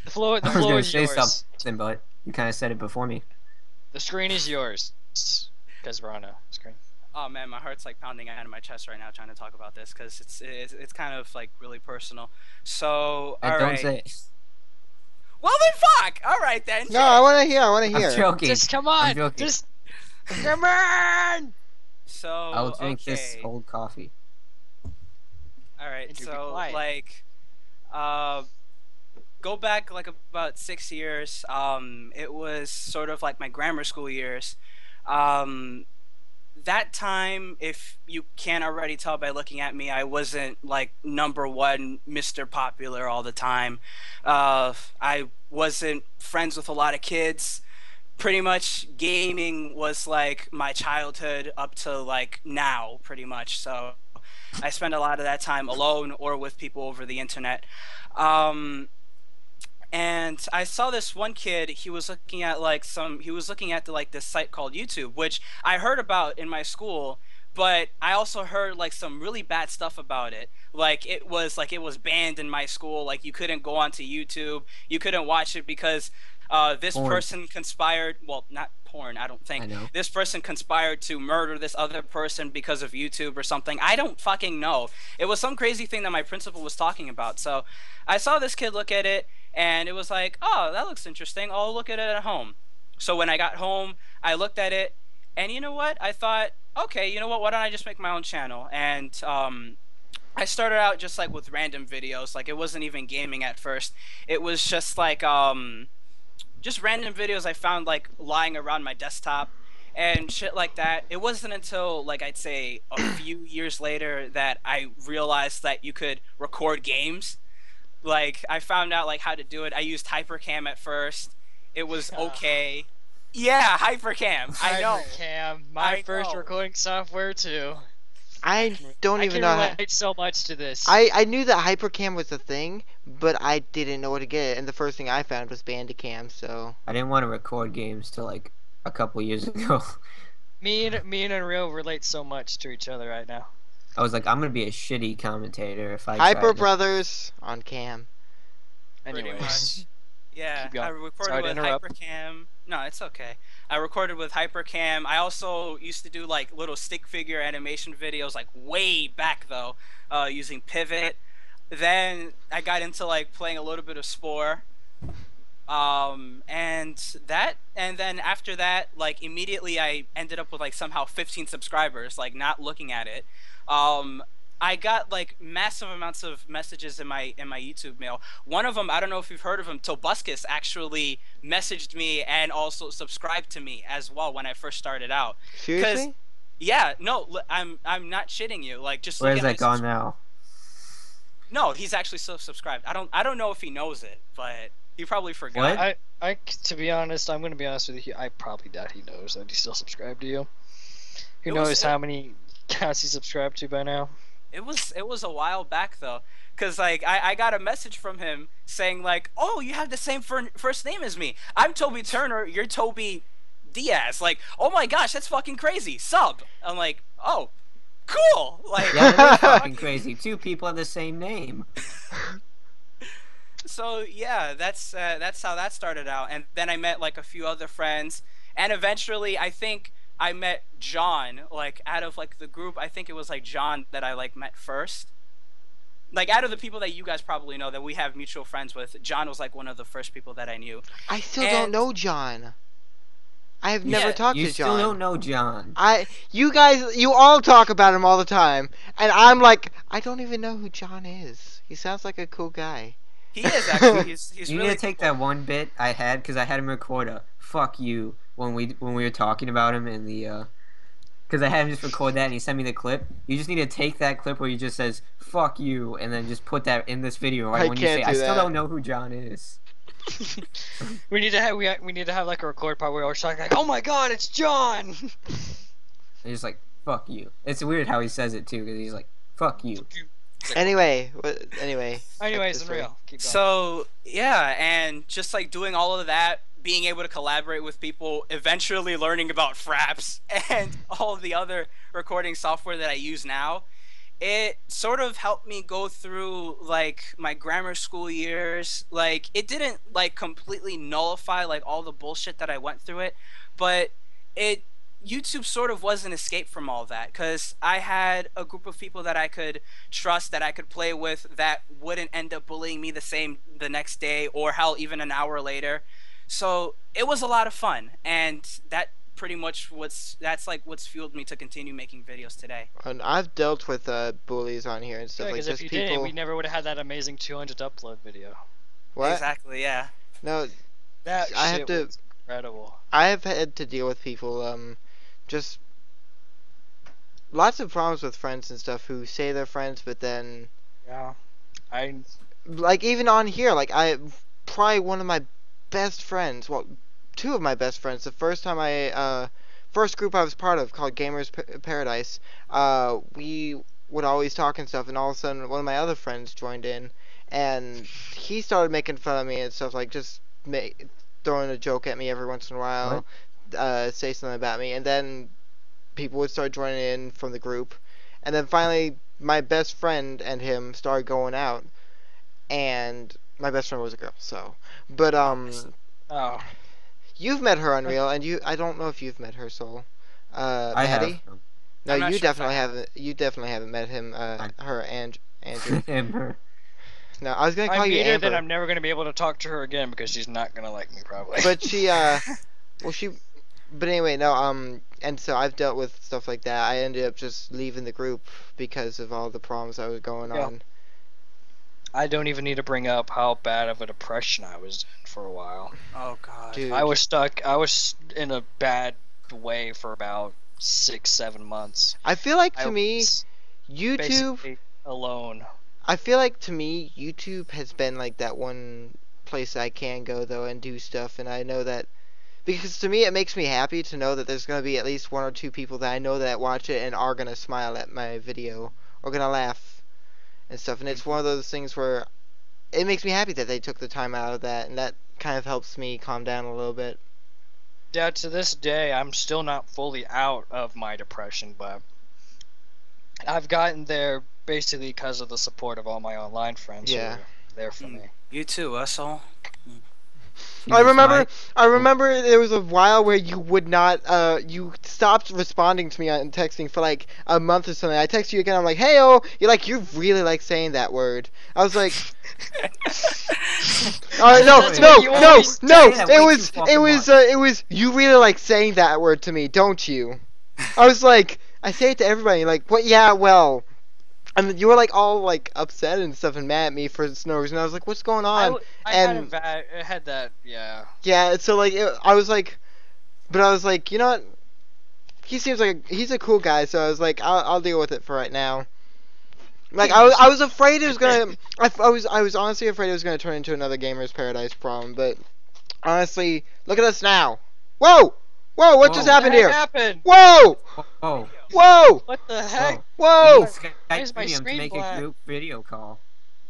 The floor I was gonna is say yours. something, but you kind of said it before me. The screen is yours. Because we're on a screen. Oh man, my heart's like pounding out of my chest right now trying to talk about this because it's kind of like really personal. So And all don't right. say. Well then, fuck. All right then. No, I want to hear. I want to I'm hear. joking. Just come I'm on. joking. Just come on. So I'll drink this okay. old coffee. All right, Andrew, be so quiet. like, go back like about 6 years. It was sort of like my grammar school years. that time, if you can't already tell by looking at me, I wasn't like number one Mr. Popular all the time. I wasn't friends with a lot of kids. Pretty much gaming was like my childhood up to like now, pretty much. So I spend a lot of that time alone or with people over the internet. Um, and I saw this one kid. He was looking at like he was looking at like this site called YouTube, which I heard about in my school, but I also heard like some really bad stuff about it. Like it was banned in my school. Like you couldn't go onto YouTube, you couldn't watch it because this Porn. person conspired. Well, not porn, I don't think. I know. This person conspired to murder this other person because of YouTube or something. I don't fucking know. It was some crazy thing that my principal was talking about. So I saw this kid look at it, and it was like, oh, that looks interesting. I'll look at it at home. So when I got home, I looked at it, and you know what? I thought, okay, you know what? Why don't I just make my own channel? And I started out just like with random videos. Like it wasn't even gaming at first. It was just like just random videos I found like lying around my desktop and shit like that. It wasn't until like I'd say a few years later that I realized that you could record games. Like I found out like how to do it. I used Hypercam at first. It was okay. Yeah, Hypercam. I know. Cam, my I first know. recording software too. I don't I even can know how. relate so much to this. I knew that Hypercam was a thing, but I didn't know where to get it, and the first thing I found was Bandicam, so... I didn't want to record games till like a couple years ago. Me and Unreal relate so much to each other right now. I was like, I'm gonna be a shitty commentator if I Hyper tried to- Brothers on cam. Pretty Anyways, much. Yeah, Keep going. I recorded Sorry to with interrupt. Hypercam. No, it's okay. I recorded with Hypercam. I also used to do like little stick figure animation videos, like way back though, using Pivot. Then I got into like playing a little bit of Spore. And then after that, like immediately I ended up with like somehow 15 subscribers, like not looking at it. I got like massive amounts of messages in my YouTube mail. One of them, I don't know if you've heard of him, Tobuscus actually messaged me and also subscribed to me as well when I first started out. Seriously? Yeah, no, I'm not shitting you. Like just Where's look at that gone now? No, he's actually still subscribed. I don't know if he knows it, but he probably forgot. What? To be honest, I'm gonna be honest with you. I probably doubt he knows that he's still subscribed to you. Who It was- knows how many accounts he's subscribed to by now? It was a while back though, cause like I got a message from him saying like, oh, you have the same first name as me. I'm Toby Turner. You're Toby Diaz. Like, oh my gosh, that's fucking crazy. Sub. I'm like, oh, cool. Like, Yeah, that is fucking crazy. Two people have the same name. so yeah, that's how that started out, and then I met like a few other friends, and eventually I think I met John. Like out of like the group, I think it was like John that I like met first. Like out of the people that you guys probably know that we have mutual friends with, John was like one of the first people that I knew. I still don't And- know John. I have never Yeah, talked You to still John. don't know John. You guys, you all talk about him all the time, and I'm like, I don't even know who John is. He sounds like a cool guy. He is actually. He's You really need to take cool. that one bit I had because I had him record a "fuck you" when we were talking about him in the because I had him just record that and he sent me the clip. You just need to take that clip where he just says "fuck you" and then just put that in this video right I when you can't say do I still that. don't know who John is. We need to have like a record part where we're talking like, oh my god, it's John. And just like "fuck you." It's weird how he says it too because he's like "fuck you." Anyway. Anyways, That's Unreal. Keep going. So yeah, and just like doing all of that, being able to collaborate with people, eventually learning about Fraps and all of the other recording software that I use now, it sort of helped me go through like my grammar school years. Like it didn't like completely nullify like all the bullshit that I went through it, but YouTube sort of was an escape from all that because I had a group of people that I could trust, that I could play with, that wouldn't end up bullying me the next day or hell even an hour later. So it was a lot of fun, and that pretty much that's like what's fueled me to continue making videos today. And I've dealt with bullies on here and stuff like because just if you people. didn't, we never would have had that amazing 200 upload video. What? Exactly, yeah. No, That I shit have to. was incredible. I have had to deal with people just lots of problems with friends and stuff who say they're friends, but then Yeah. I like even on here, like I probably one of my best friends, well, two of my best friends. The first time first group I was part of called Paradise, we would always talk and stuff, and all of a sudden one of my other friends joined in, and he started making fun of me and stuff, like just throwing a joke at me every once in a while, say something about me, and then people would start joining in from the group, and then finally my best friend and him started going out, and my best friend was a girl, so. But oh you've met her, Unreal, and I don't know if you've met her, Soul. I have. Maddie? No, I'm not you sure if I definitely have. haven't. You definitely haven't met him. Her and Andrew. Amber. No, I was gonna I call you meet her, Amber, then I'm never gonna be able to talk to her again because she's not gonna like me probably. but she well she. But anyway, no, and so I've dealt with stuff like that. I ended up just leaving the group because of all the problems that was going Yeah. on. I don't even need to bring up how bad of a depression I was in for a while. Oh god. Dude. I was stuck. I was in a bad way for about 6-7 months. I feel like I to me, was YouTube. basically alone. I feel like to me, YouTube has been like that one place I can go though and do stuff, and I know that because to me it makes me happy to know that there's gonna be at least one or two people that I know that watch it and are gonna smile at my video or gonna laugh and stuff, and it's one of those things where it makes me happy that they took the time out of that, and that kind of helps me calm down a little bit. Yeah, to this day, I'm still not fully out of my depression, but I've gotten there basically because of the support of all my online friends Yeah. who are there for me. You too, Russell. I remember. My- I remember there was a while where you would not. You stopped responding to me on texting for like a month or something. I text you again. I'm like, "Hey, oh," you're like, "You really like saying that word." I was like, no, That's no, what you no, always no. say that It way was, too it fucking was, much. it was. You really like saying that word to me, don't you? I was like, I say it to everybody. Like, what? Yeah, well. And you were like all like upset and stuff and mad at me for no reason. I was like, "What's going on?" I and had that, yeah. yeah, so like I was like, but I was like, you know what? He seems like he's a cool guy, so I was like, I'll deal with it for right now. Like I was afraid it was gonna. I was honestly afraid it was gonna turn into another Gamers Paradise problem. But honestly, look at us now. Whoa, whoa! What just Whoa. happened What here? happened? Whoa, Oh, whoa, What the heck? whoa! whoa. We need Skype Why is my Premium to screen make black? a group video call.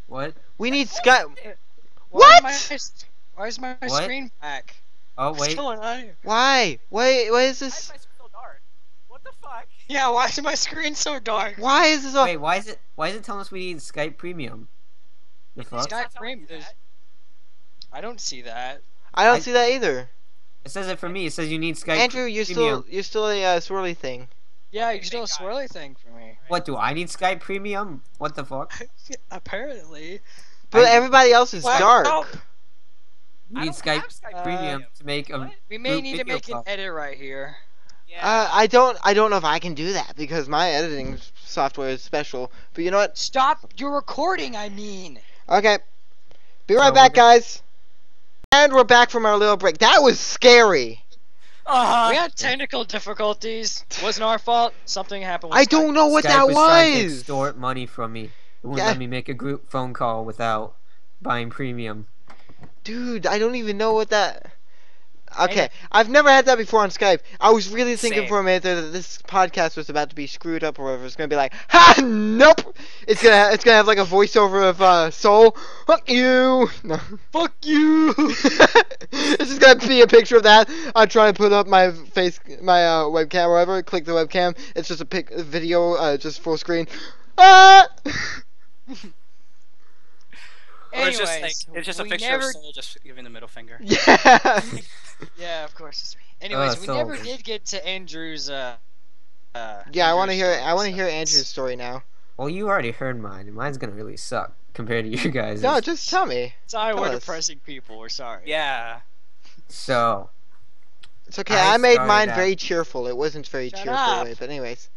What? We need Skype. Why What? why is my What? screen black? Oh, What's wait. going on here? Why? Why is Why is this? my so dark? What the fuck? Yeah, why is my screen so dark? Why is this all? Wait, why is it telling us we need Skype Premium? The fuck? Skype It's not telling Premium, you there's- that. I don't see that. I don't I- see that either. It says it for me. It says you need Skype Andrew, you're Premium. still a swirly thing. Yeah, you Okay, still a thank God. swirly thing for me. What, do I need Skype Premium? What the fuck? Apparently. But I- everybody else is Wow. dark. You I need don't Skype have Skype Premium to make a What? We may group need to video make an call. edit right here. Yeah. I don't know if I can do that because my editing software is special. But you know what? Stop your recording, I mean. Okay. Be So right we're back, gonna- guys. And we're back from our little break. That was scary. We had technical difficulties. Wasn't our fault. Something happened with I Skype. don't know what Skype that was trying to was. extort money from me. It wouldn't Yeah. let me make a group phone call without buying premium. Dude, I don't even know what that. Okay, Hey. I've never had that before on Skype. I was really thinking Same. for a minute there that this podcast was about to be screwed up or whatever. It's gonna be like, ha, nope. It's gonna have like a voiceover of Soul. Fuck you. No. Fuck you. It's just gonna be a picture of that. I'm trying to put up my webcam or whatever. Click the webcam. It's just a video, just full screen. Ah! Or it's just Anyways, like it's just a we picture never- of Soul just giving the middle finger. Yeah. Yeah, of course. It's me. Anyways, we so- never did get to Andrew's. Yeah, I want to Andrew's hear. I want to story, hear so- Andrew's story now. Well, you already heard mine, and mine's gonna really suck compared to you guys. No, just tell me. Sorry, we're Tell us. depressing people. We're sorry. Yeah. So, It's okay. I I made started mine out- very cheerful. It wasn't very Shut cheerful up. way, but anyways,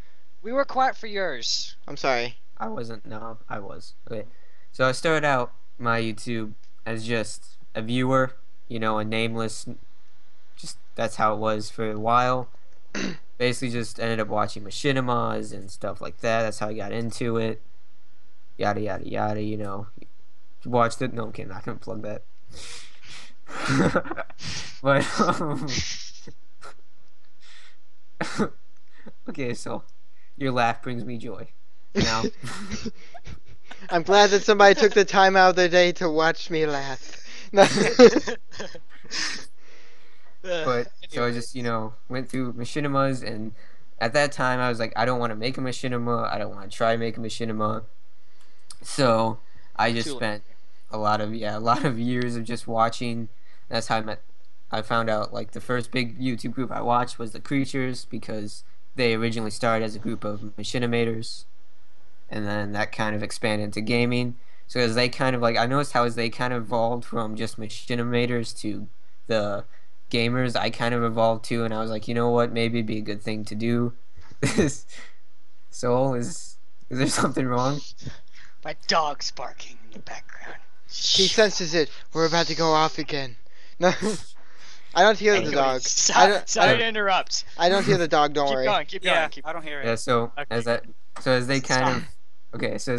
We were quiet for yours. I'm sorry. I wasn't. No, I was. Okay. So I started out my YouTube as just a viewer, a nameless. Just that's how it was for a while. basically just ended up watching machinimas and stuff like that. That's how I got into it. Yada yada yada. You know, watched it. No, I'm kidding. I'm not gonna plug that. But okay, so your laugh brings me joy. Now, I'm glad that somebody took the time out of their day to watch me laugh. No. but so I just went through machinimas, and at that time I was like, I don't want to make a machinima. I don't want to try make a machinima. So I just spent a lot of years of just watching. That's how I found out, like, the first big YouTube group I watched was the Creatures, because they originally started as a group of machinimators, and then that kind of expanded into gaming. So as they kind of, like, I noticed how as they kind of evolved from just machinimators to the gamers, I kind of evolved too, and I was like, you know what, maybe it'd be a good thing to do. This Soul, is there something wrong? My dog's barking in the background. He senses it. We're about to go off again. No, I don't hear the dog. Sorry to interrupt. I don't hear the dog. Don't worry. Keep going. Yeah, I don't hear it. Yeah. So Okay. as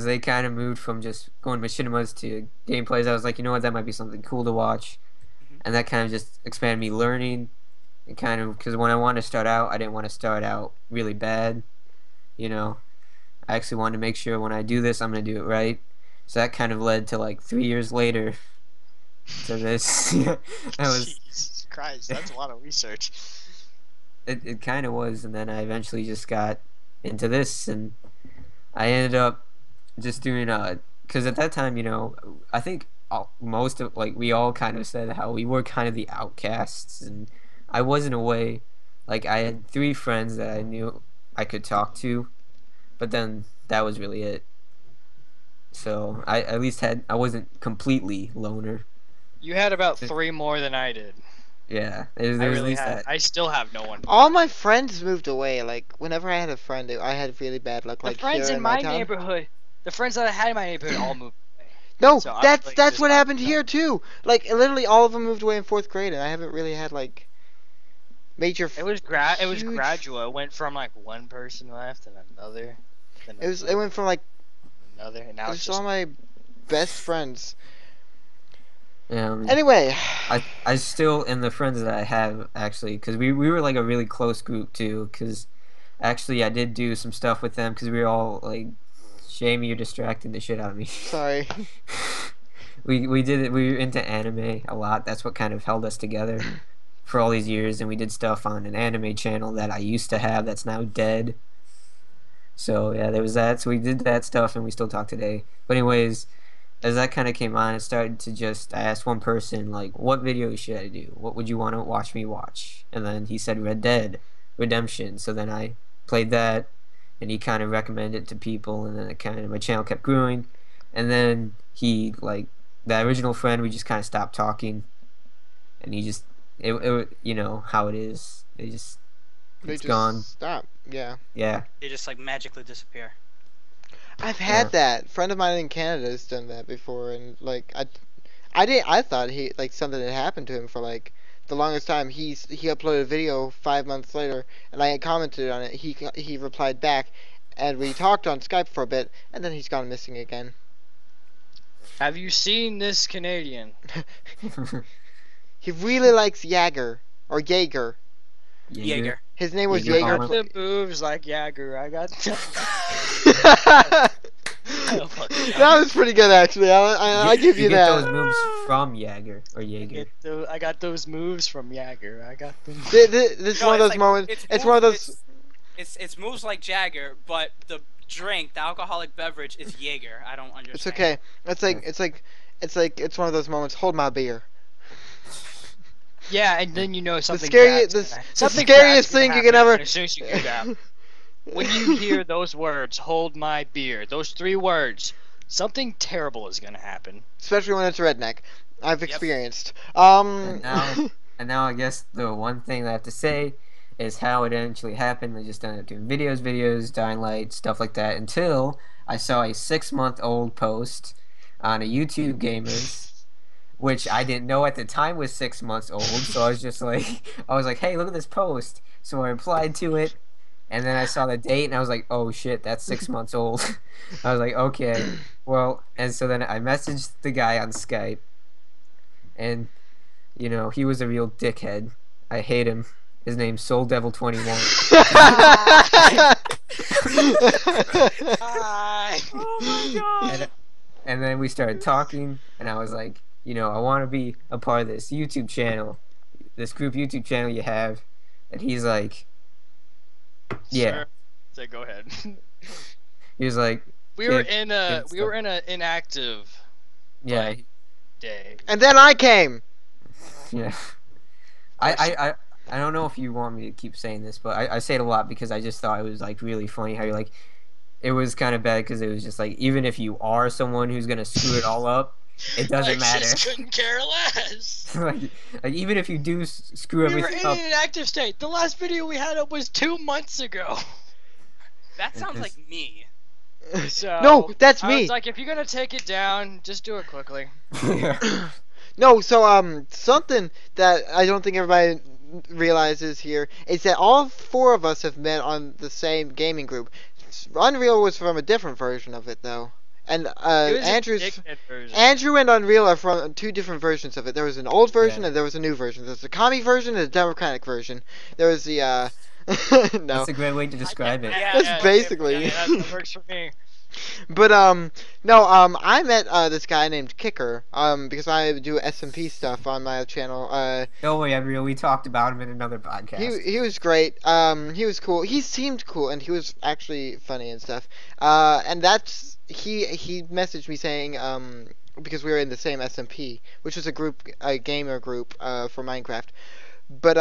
they kind of moved from just going machinimas to gameplays, I was like, you know what, that might be something cool to watch, and that kind of just expanded me learning. And kind of, because when I wanted to start out, I didn't want to start out really bad. I actually wanted to make sure when I do this, I'm gonna do it right. So that kind of led to, like, 3 years later to this. That was Jesus Christ, that's a lot of research. it kind of was, and then I eventually just got into this, and I ended up just doing because at that time, I think most of, like, we all kind of said how we were kind of the outcasts, and I was in a way. Like, I had 3 friends that I knew I could talk to, but then that was really it. So I at least I wasn't completely loner. You had about 3 more than I did. Yeah, there I was at really least had. that. I still have no one. All my friends moved away. Like, whenever I had a friend, I had really bad luck. The Like, friends here in my town. neighborhood, the friends that I had in my neighborhood all moved away. No, So I'm that's like that's just what on happened my here too. Like, literally all of them moved away in 4th grade, and I haven't really had, like, major. It was huge- gradual. It went from, like, one person left and another. Then It went from, like, another, and now it it's was just all my best friends. Um, Anyway, I still, and the friends that I have, actually, because we were, like, a really close group too, because actually I did do some stuff with them, because we were all like, Jamie, you're distracting the shit out of me. sorry. We did it. We were into anime a lot. That's what kind of held us together for all these years, and we did stuff on an anime channel that I used to have that's now dead. So yeah, there was that. So we did that stuff, and we still talk today. But anyways, as that kind of came on, it started to just, I asked one person, like, what video should I do? What would you want to watch me watch? And then he said Red Dead Redemption. So then I played that, and he kind of recommended it to people, and then my channel kept growing. And then he, like, that original friend, we just kind of stopped talking, and he just, it you know how it is. It's gone. Stop. Yeah. Yeah. They just like magically disappear. I've had Yeah. that. A friend of mine in Canada has done that before, and, like, I thought he, like, something had happened to him for, like, the longest time. He uploaded a video 5 months later, and I had commented on it. He replied back, and we talked on Skype for a bit, and then he's gone missing again. Have you seen this Canadian? He really likes Jaeger or Jaeger. Jaeger. His name was Jaeger Jaeger. bomb. The moves like Jagger. I got. That Oh, fuck it. was pretty good, actually. I give you get that. those moves from Jaeger or Jaeger. I got those moves from Jagger. I got them. This is No, one of those like- moments. It's one of those. It's moves like Jagger, but the drink, the alcoholic beverage, is Jaeger. I don't understand. It's okay. It's one of those moments. Hold my beer. Yeah, and then you know something. scariest- bad's the- gonna- the something scariest bad's gonna thing you can happen ever- As soon as you hear that, when you hear those words, "hold my beer," those 3 words, something terrible is gonna happen. Especially when it's redneck. I've Yep. experienced. And now I guess the one thing that I have to say is how it eventually happened. I just ended up doing videos, Dying Light, stuff like that, until I saw a 6-month-old post on a YouTube Gamers, which I didn't know at the time was 6 months old. So I was just like, hey, look at this post. So I replied to it, And then I saw the date, and I was like, "Oh shit, that's 6 months old." I was like, "Okay, well." And so then I messaged the guy on Skype, and he was a real dickhead. I hate him. His name's Soul Devil 21. Hi. Oh my god. And then we started talking, and I was like, I want to be a part of this YouTube channel, this group YouTube channel you have. And he's like, yeah. Sir. So go ahead. He was like, We were "Kid, in a good we were stuff." in a inactive Yeah, day. And then I came. yeah. I don't know if you want me to keep saying this, but I say it a lot because I just thought it was like really funny how you're like, it was kind of bad because it was just like, even if you are someone who's gonna screw it all up, it doesn't I matter. just couldn't care less. like even if you do screw We were everything in up, an inactive state. The last video we had up was 2 months ago. That sounds like me. So No, that's I me. was like, if you're gonna take it down, just do it quickly. No, so something that I don't think everybody realizes here is that all four of us have met on the same gaming group. Unreal was from a different version of it though, and It was a Andrew's dickhead version. Andrew and Unreal are from two different versions of it. There was an old version Yeah. and there was a new version. There's a commie version and a democratic version. There was the no, That's a great way to describe it. Yeah, that's basically. Yeah, that works for me. But no, I met this guy named Kicker because I do SMP stuff on my channel. Don't worry, Unreal. We talked about him in another podcast. He was great. He was cool. He seemed cool, and he was actually funny and stuff. And that's he messaged me saying because we were in the same SMP, which was a gamer group for Minecraft. But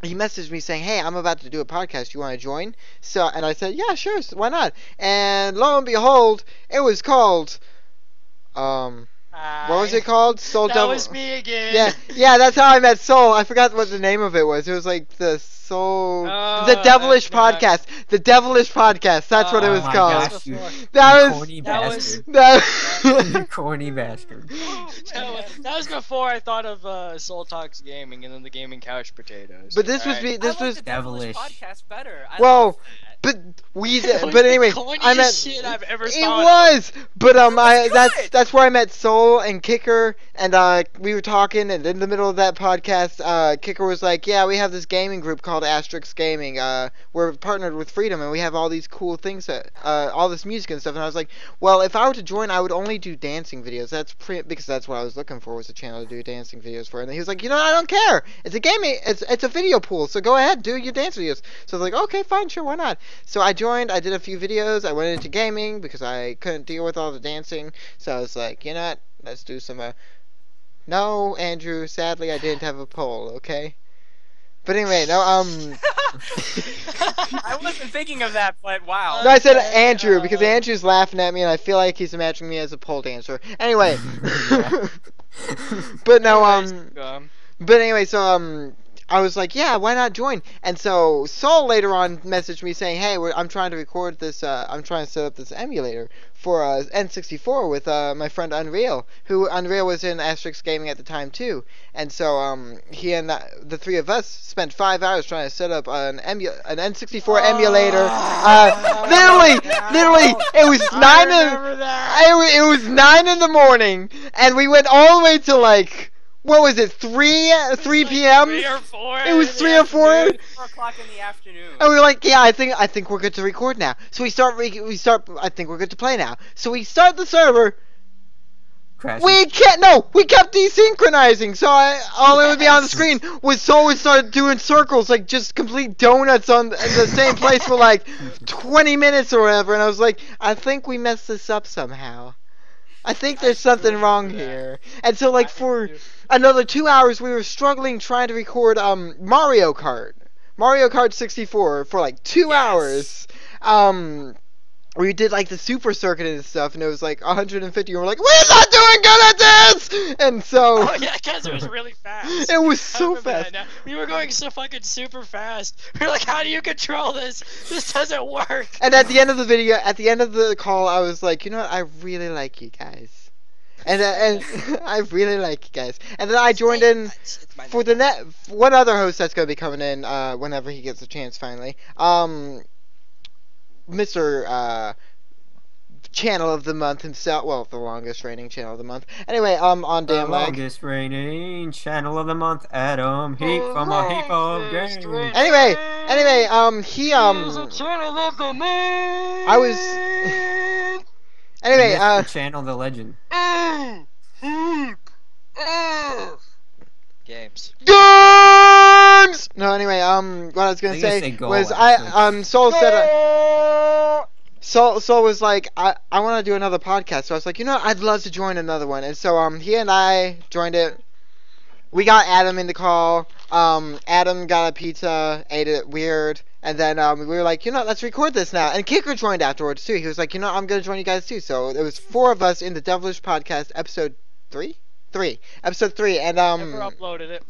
he messaged me saying, "Hey, I'm about to do a podcast. You want to join?" So, and I said, "Yeah, sure. Why not?" And lo and behold, it was called what was it called? Soul That Devil. was me again. Yeah, that's how I met Soul. I forgot what the name of it was. It was like the Soul, Oh, the Devilish that's not- Podcast. The Devilish Podcast. That's what it Oh was my called. gosh, you That was corny that was- bastard. You that. corny bastard. That was before I thought of Soul Talks Gaming and then the Gaming Couch Potatoes. But this was Alright. this I like was the Devilish devilish. podcast better. I Well, love that. but we It was but anyway, the corniest I met shit I've ever it thought was, but was that's where I met Soul and Kicker, and we were talking, and in the middle of that podcast, Kicker was like, "Yeah, we have this gaming group called Asterix Gaming. We're partnered with Freedom, and we have all these cool things, all this music and stuff." And I was like, "Well, if I were to join, I would only do dancing videos. Because that's what I was looking for, was a channel to do dancing videos for." And he was like, "I don't care. It's a gaming, it's a video pool, so go ahead, do your dance videos." So I was like, "Okay, fine, sure, why not?" So I joined. I did a few videos. I went into gaming because I couldn't deal with all the dancing. So I was like, you know what? Let's do some. No, Andrew. Sadly, I didn't have a poll. Okay. But anyway, no. I wasn't thinking of that, but wow. No, I said Andrew because Andrew's laughing at me, and I feel like he's imagining me as a pole dancer. Anyway. But no. But anyway, so I was like, yeah, why not join? And so Saul later on messaged me saying, hey, I'm trying to record this, I'm trying to set up this emulator for N64 with my friend Unreal, who Unreal was in Asterix Gaming at the time too. And so he and the three of us spent 5 hours trying to set up an N64 emulator. Literally, it was it was 9 in the morning, and we went all the way to like, what was it, 3 p.m.? 3 or 4. It was 3 or 4. 4 o'clock in the afternoon. And we were like, yeah, I think we're good to record now. So we start. I think we're good to play now. So we start the server. Crashes. We kept desynchronizing. So all it would be on the screen was Soul would start doing circles, like just complete donuts in the same place for like 20 minutes or whatever. And I was like, I think we messed this up somehow. I think there's something wrong here. And so like for another 2 hours, we were struggling trying to record Mario Kart 64 for like 2 hours. We did like the super circuit and stuff, and it was like 150. And we're like, we're not doing good at this. And so Oh yeah, because it was really fast. it was I so remember that fast. now. We were going so fucking super fast. We were like, how do you control this? This doesn't work. And at the end of the video, at the end of the call, I was like, you know what? I really like you guys. and I really like you guys. And then I joined in It's my for the one other host that's gonna be coming in whenever he gets a chance finally. Mr. Channel of the month himself. Well, the longest reigning channel of the month. Anyway, on The Damn Leg. longest reigning channel of the month, Adam Heap from a heap of games. Anyway, he channel of the month. I was. Anyway, Mr. Channel the Legend. Games. games. No, anyway, what I was gonna I think I say say goal, was actually. Soul said. Soul was like, I want to do another podcast. So I was like, you know what? I'd love to join another one. And so he and I joined it. We got Adam in the call. Adam got a pizza, ate it weird, and then we were like, you know, let's record this now. And Kicker joined afterwards too. He was like, you know, I'm gonna join you guys too. So there was 4 of us in the Devilish Podcast, episode 3, episode 3, and Never uploaded it.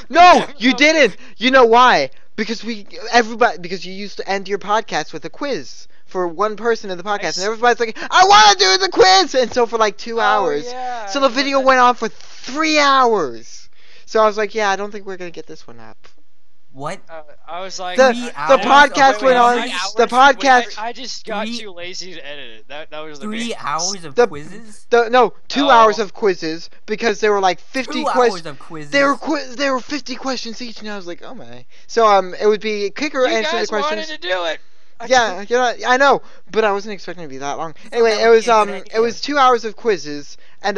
no, you didn't. You know why? Because because you used to end your podcast with a quiz for one person in the podcast, and everybody's like, I want to do the quiz, and so for like 2 hours. Yeah, So the video went on for 3 hours. So I was like, yeah, I don't think we're gonna get this one up. What? I was like, The 3 podcast hours? went on. Wait, The podcast. I just got 3 too lazy to edit it. That was the 3 main- hours of The- quizzes? 2 Oh. hours of quizzes because there were like 50 2 hours questions. of quizzes. There were 50 questions each, and I was like, oh my. So it would be Kicker You answering the guys wanted questions. to do it. Yeah, you know, I know, but I wasn't expecting it to be that long. Anyway, that it would was be a good it was idea. 2 hours of quizzes, and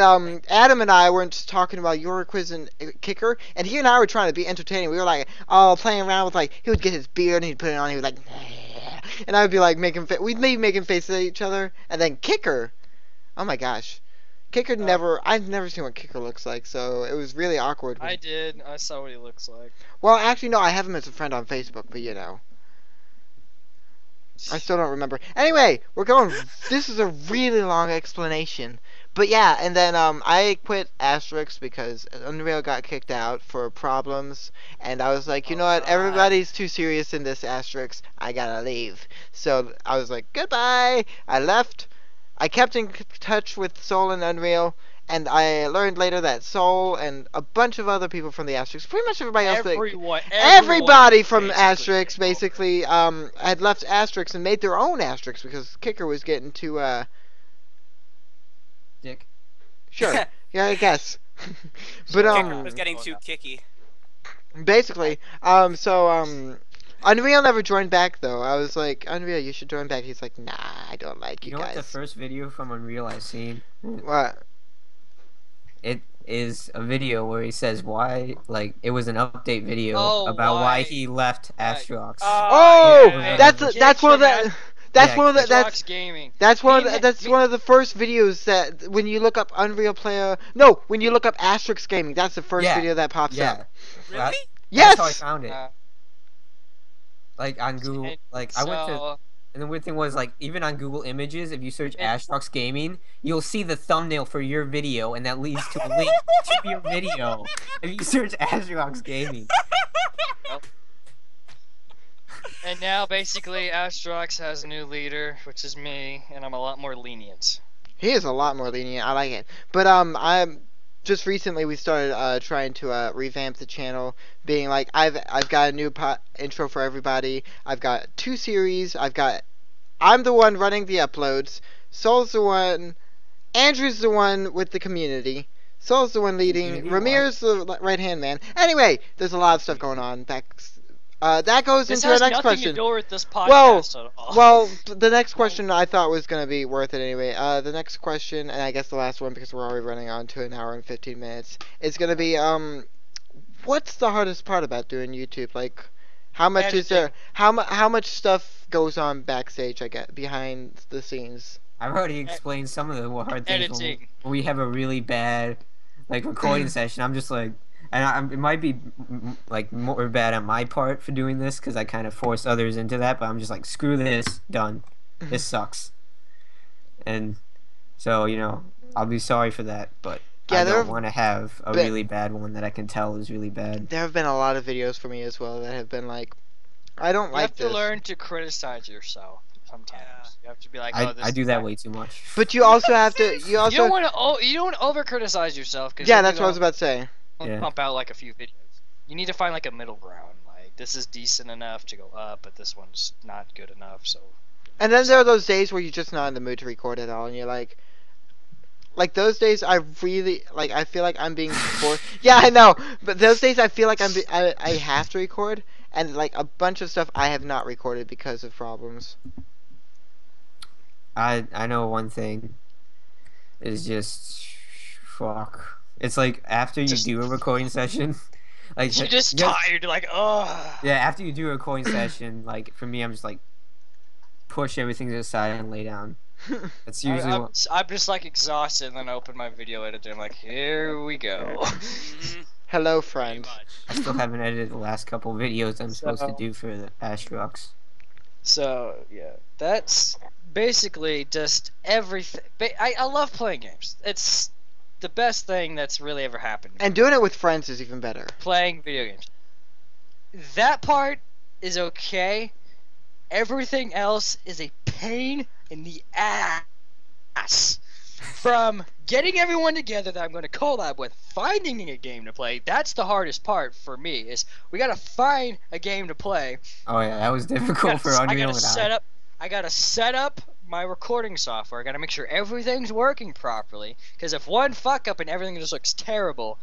Adam and I weren't just talking about your quiz and Kicker, and he and I were trying to be entertaining. We were like all playing around with like he would get his beard and he'd put it on, he would like, and I would be like we'd maybe making faces at each other, and then Kicker, oh my gosh, Kicker I've never seen what Kicker looks like, so it was really awkward. I did. I saw what he looks like. Well, actually, no, I have him as a friend on Facebook, but you know. I still don't remember. Anyway, this is a really long explanation. But yeah, and then I quit Asterix because Unreal got kicked out for problems, and I was like, you know what, everybody's too serious in this Asterix, I gotta leave. So I was like, goodbye! I left. I kept in touch with Soul and Unreal, and I learned later that Soul and a bunch of other people from the Asterix, pretty much everybody else, everybody from Asterix basically had left Asterix and made their own Asterix because Kicker was getting too Dick. sure, yeah, I guess. But Kicker was getting too kicky. basically, Unreal never joined back though. I was like, Unreal, you should join back. He's like, nah, I don't like you You know what the guys. first video from Unreal I've seen? What? It is a video where he says why, like, it was an update video Oh, about why why- he left Astrox. Oh, yeah. that's one of the. That's Yeah, one of the. Xbox Gaming. That's one of Me- the, that's me- one of the first videos that when you look up Unreal Player. No, when you look up Asterix Gaming, that's the first Yeah, video that pops yeah. up. Really? Yes. That's how I found it. Uh, Like, on Google, and like, I went to, so- and the weird thing was, like, even on Google Images, if you search Astrox Gaming, you'll see the thumbnail for your video, and that leads to a link to your video. If you search Astrox Gaming. And now basically Astrox has a new leader, which is me, and I'm a lot more lenient. He is a lot more lenient. I like it. But I'm just recently we started trying to revamp the channel, being like I've got a new intro for everybody. I've got 2 series. I'm the one running the uploads. Soul's the one. Andrew's the one with the community. Soul's the one leading. Community Ramir's the right hand man. Anyway, there's a lot of stuff going on back. That goes This into has our next nothing question. to do with this Well, podcast at all. Well, the next question I thought was going to be worth it anyway. The next question, and I guess the last one because we're already running on to an hour and 15 minutes, is going to be what's the hardest part about doing YouTube? Like, how much is there? How much stuff goes on backstage? I get behind the scenes. I've already explained some of the hard things Editing. when we have a really bad, like, recording session. I'm just like, and it might be like more bad on my part for doing this because I kind of force others into that, but I'm just like, screw this, done. This sucks. And so, you know, I'll be sorry for that, but Yeah, I there don't have want to have a been- really bad one that I can tell is really bad. There have been a lot of videos for me as well that have been like, I don't You like have to this. learn to criticize yourself. sometimes. You have to be like, I oh, this I is do that not- way too much. But you also have to. You You also. don't want to. You don't over criticize yourself because Yeah, that's what I was about to say. Yeah. pump out like a few videos. You need to find like a middle ground. Like this is decent enough to go up, but this one's not good enough. So. And then there are those days where you're just not in the mood to record at all, and you're like those days. I really like. I feel like I'm being forced. Yeah, I know. But those days, I feel like I have to record, and like a bunch of stuff I have not recorded because of problems. I know one thing is just fuck. It's like after you Just- do a recording session, like You're just yeah, tired. You're like, oh. yeah, after you do a recording session, like for me, I'm just like push everything to the side and lay down. That's usually what. I'm just like exhausted, and then I open my video editor. I'm like, here we go. Mhm, Hello, pretty friend. much. I still haven't edited the last couple videos I'm supposed to So- do for the Astrox. So yeah, that's basically just everything. I love playing games. It's the best thing that's really ever happened. And doing it with friends is even better. Playing video games. That part is okay. Everything else is a pain in the ass. From getting everyone together that I'm going to collab with, finding a game to play, that's the hardest part for me, is we got to find a game to play. Oh yeah, that was difficult for I Unreal gotta and set up. I gotta set up my recording software. I gotta make sure everything's working properly. Because if one fuck up and everything just looks terrible,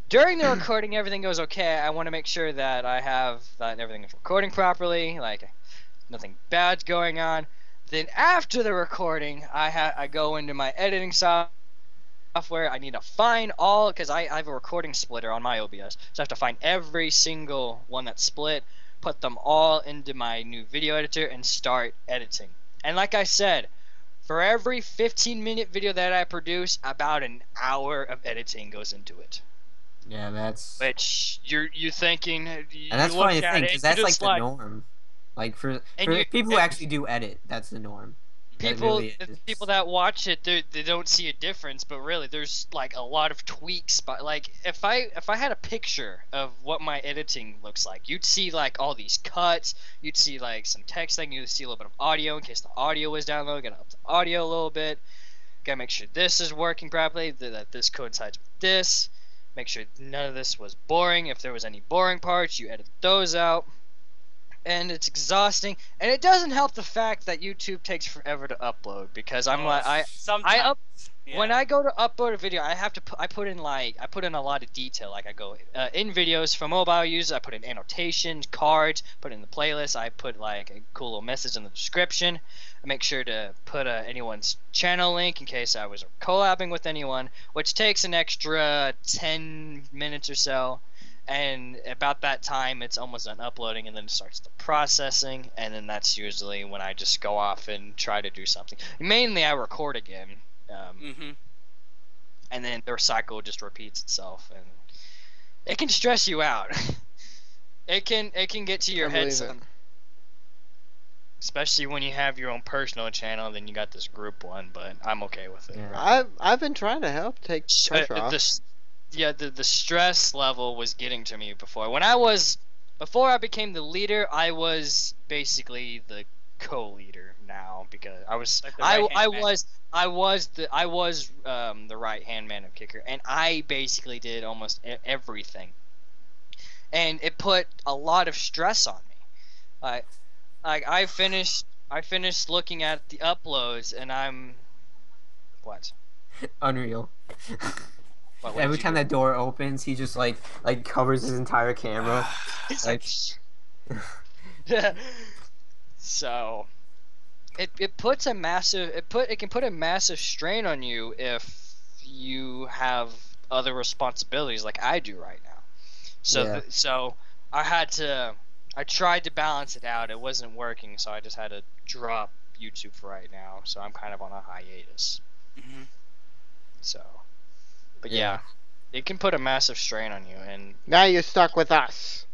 during the recording everything goes okay. I want to make sure that everything is recording properly, like nothing bad's going on. Then after the recording, I go into my editing software. I need to find all, because I have a recording splitter on my OBS, so I have to find every single one that's split, put them all into my new video editor, and start editing. And like I said, for every 15-minute video that I produce, about an hour of editing goes into it. Yeah, that's Which you're thinking, you and that's look funny at thing it, because you that's like just the norm. Like for you- people who and- actually do edit, that's the norm. That people really the is. people that watch it, they don't see a difference, but really there's like a lot of tweaks. But like if I had a picture of what my editing looks like, you'd see like all these cuts, you'd see like some text thing, you'd see a little bit of audio in case the audio was down low. Gotta up the audio a little bit, gotta make sure this is working properly, that this coincides with this, make sure none of this was boring. If there was any boring parts, you edit those out. And it's exhausting, and it doesn't help the fact that YouTube takes forever to upload, because I'm like sometimes. when I go to upload a video, I have to I put in a lot of detail. Like I go in videos for mobile users, I put in annotations, cards, put in the playlist. I put like a cool little message in the description. I make sure to put anyone's channel link in case I was collabing with anyone, which takes an extra 10 minutes or so. And about that time, it's almost done uploading, and then it starts the processing, and then that's usually when I just go off and try to do something. Mainly, I record again, Mhm. and then the cycle just repeats itself, and it can stress you out. it can get to your I head, believe it. especially when you have your own personal channel. Then you got this group one, but I'm okay with it. Yeah. I've been trying to help take pressure off. The stress level was getting to me before. Before I became the leader, I was basically the co-leader now, because I was Like the I right-hand man. was the right hand man of kicker, and I basically did almost everything, and it put a lot of stress on me. I finished looking at the uploads, and I'm what. Unreal. What did Every you time do? that door opens, he just like covers his entire camera. It's like, so it puts a massive it can put a massive strain on you if you have other responsibilities like I do right now. So Yeah. so I tried to balance it out. It wasn't working, so I just had to drop YouTube for right now. So I'm kind of on a hiatus. Mhm. So, but Yeah. yeah, it can put a massive strain on you, and Now you're stuck with us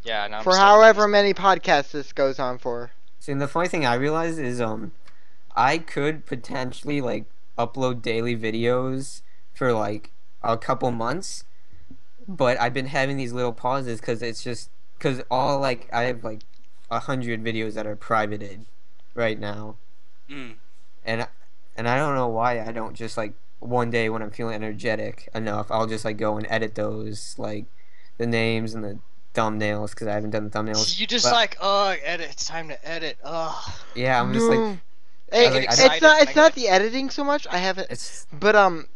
yeah, now I'm for stuck with however these- many podcasts this goes on for. See, and the funny thing I realized is I could potentially like upload daily videos for like a couple months, but I've been having these little pauses because it's just because all like I have like 100 videos that are privated, right now, Mm. and I don't know why I don't just like one day when I'm feeling energetic enough, I'll just like go and edit those like the names and the thumbnails because I haven't done the thumbnails. You just But like, oh, edit. It's time to edit. Ugh. yeah, I'm just like No. I Hey, get like, I it's excited not. when It's I not get the editing so much. I haven't. it's But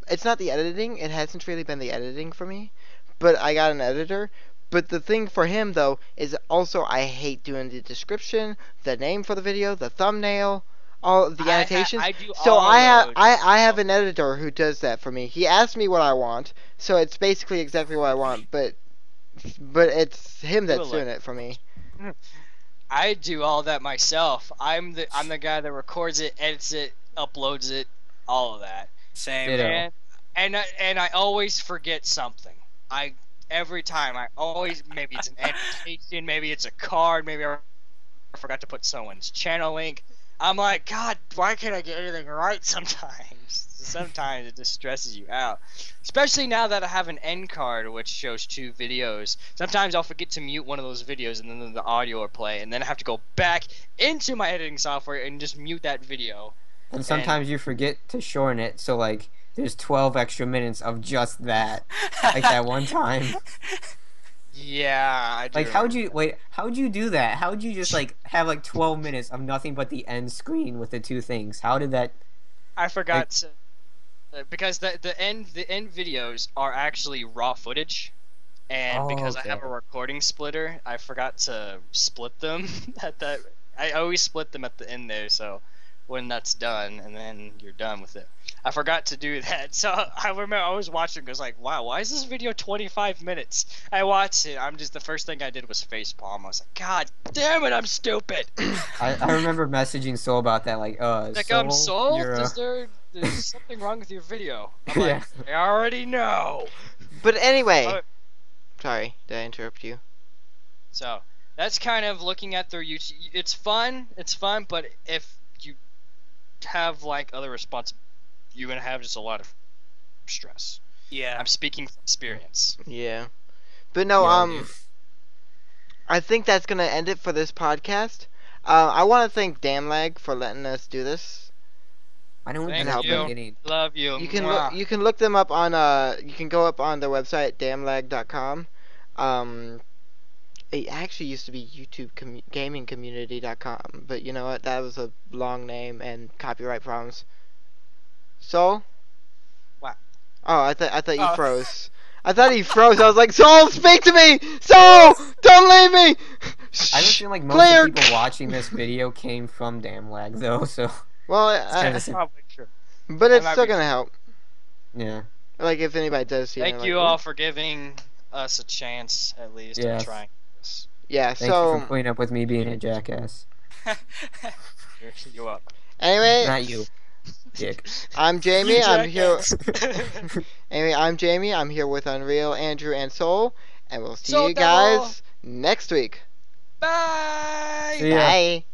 it's not the editing. It hasn't really been the editing for me. But I got an editor. But the thing for him though is also I hate doing the description, the name for the video, the thumbnail, all of the annotations. I do So all those. I have an editor who does that for me. He asks me what I want, so it's basically exactly what I want. But it's him Do it that's like- doing it for me. I do all that myself. I'm the guy that records it, edits it, uploads it, all of that. Same. Ditto. And I always forget something. Every time I always, maybe it's an annotation, maybe it's a card, maybe I forgot to put someone's channel link. I'm like, God, why can't I get anything right sometimes? Sometimes it just stresses you out. Especially now that I have an end card which shows 2 videos. Sometimes I'll forget to mute one of those videos and then the audio will play, and then I have to go back into my editing software and just mute that video. and sometimes you forget to shorten it, so like there's 12 extra minutes of just that, like that one time. Yeah, I do. Like how'd you do that? How'd you just like have like 12 minutes of nothing but the end screen with the 2 things? How did that? I forgot to, because the end videos are actually raw footage, and Oh, because I have a okay. recording splitter, I forgot to split them at that. I always split them at the end there, so when that's done, and then you're done with it. I forgot to do that, so I remember I was watching. I was like, "Wow, why is this video 25 minutes?" I watched it. The first thing I did was facepalm. I was like, "God damn it, I'm stupid." I remember messaging Soul about that, like Like, Soul, Soul, you're, there's something wrong with your video. I'm yeah. like, I already know. But anyway, Uh, sorry, did I interrupt you? So that's kind of looking at their YouTube. It's fun, but if you have like other responsibilities, you're gonna have just a lot of stress. Yeah. I'm speaking from experience. Yeah. But no, Yeah, I think that's gonna end it for this podcast. I want to thank Damlag for letting us do this. I don't Thank think you. any. Love you. You can Mwah. look them up on you can go up on their website damlag.com. It actually used to be YouTube gamingcommunity.com, but you know what? That was a long name and copyright problems. Soul? What? Oh, I thought you Oh. froze. I thought he froze. I was like, Soul, speak to me! Soul! Don't leave me! I don't feel like most Clear! of the people watching this video came from Damlag though, so Well, kinda That's probably true. but I it's might still be- gonna help. yeah. Like, if anybody does see it. Thank like, you "Ooh." all for giving us a chance, at least, Yes. of trying this. Yeah, Thank you so, for putting up with me being a jackass. You up. anyway, Not you, dick. I'm Jamie. I'm here. Jackass. Anyway, I'm Jamie. I'm here with Unreal, Andrew, and Soul. And we'll see Soul you Devil. guys next week. Bye. See ya. Bye.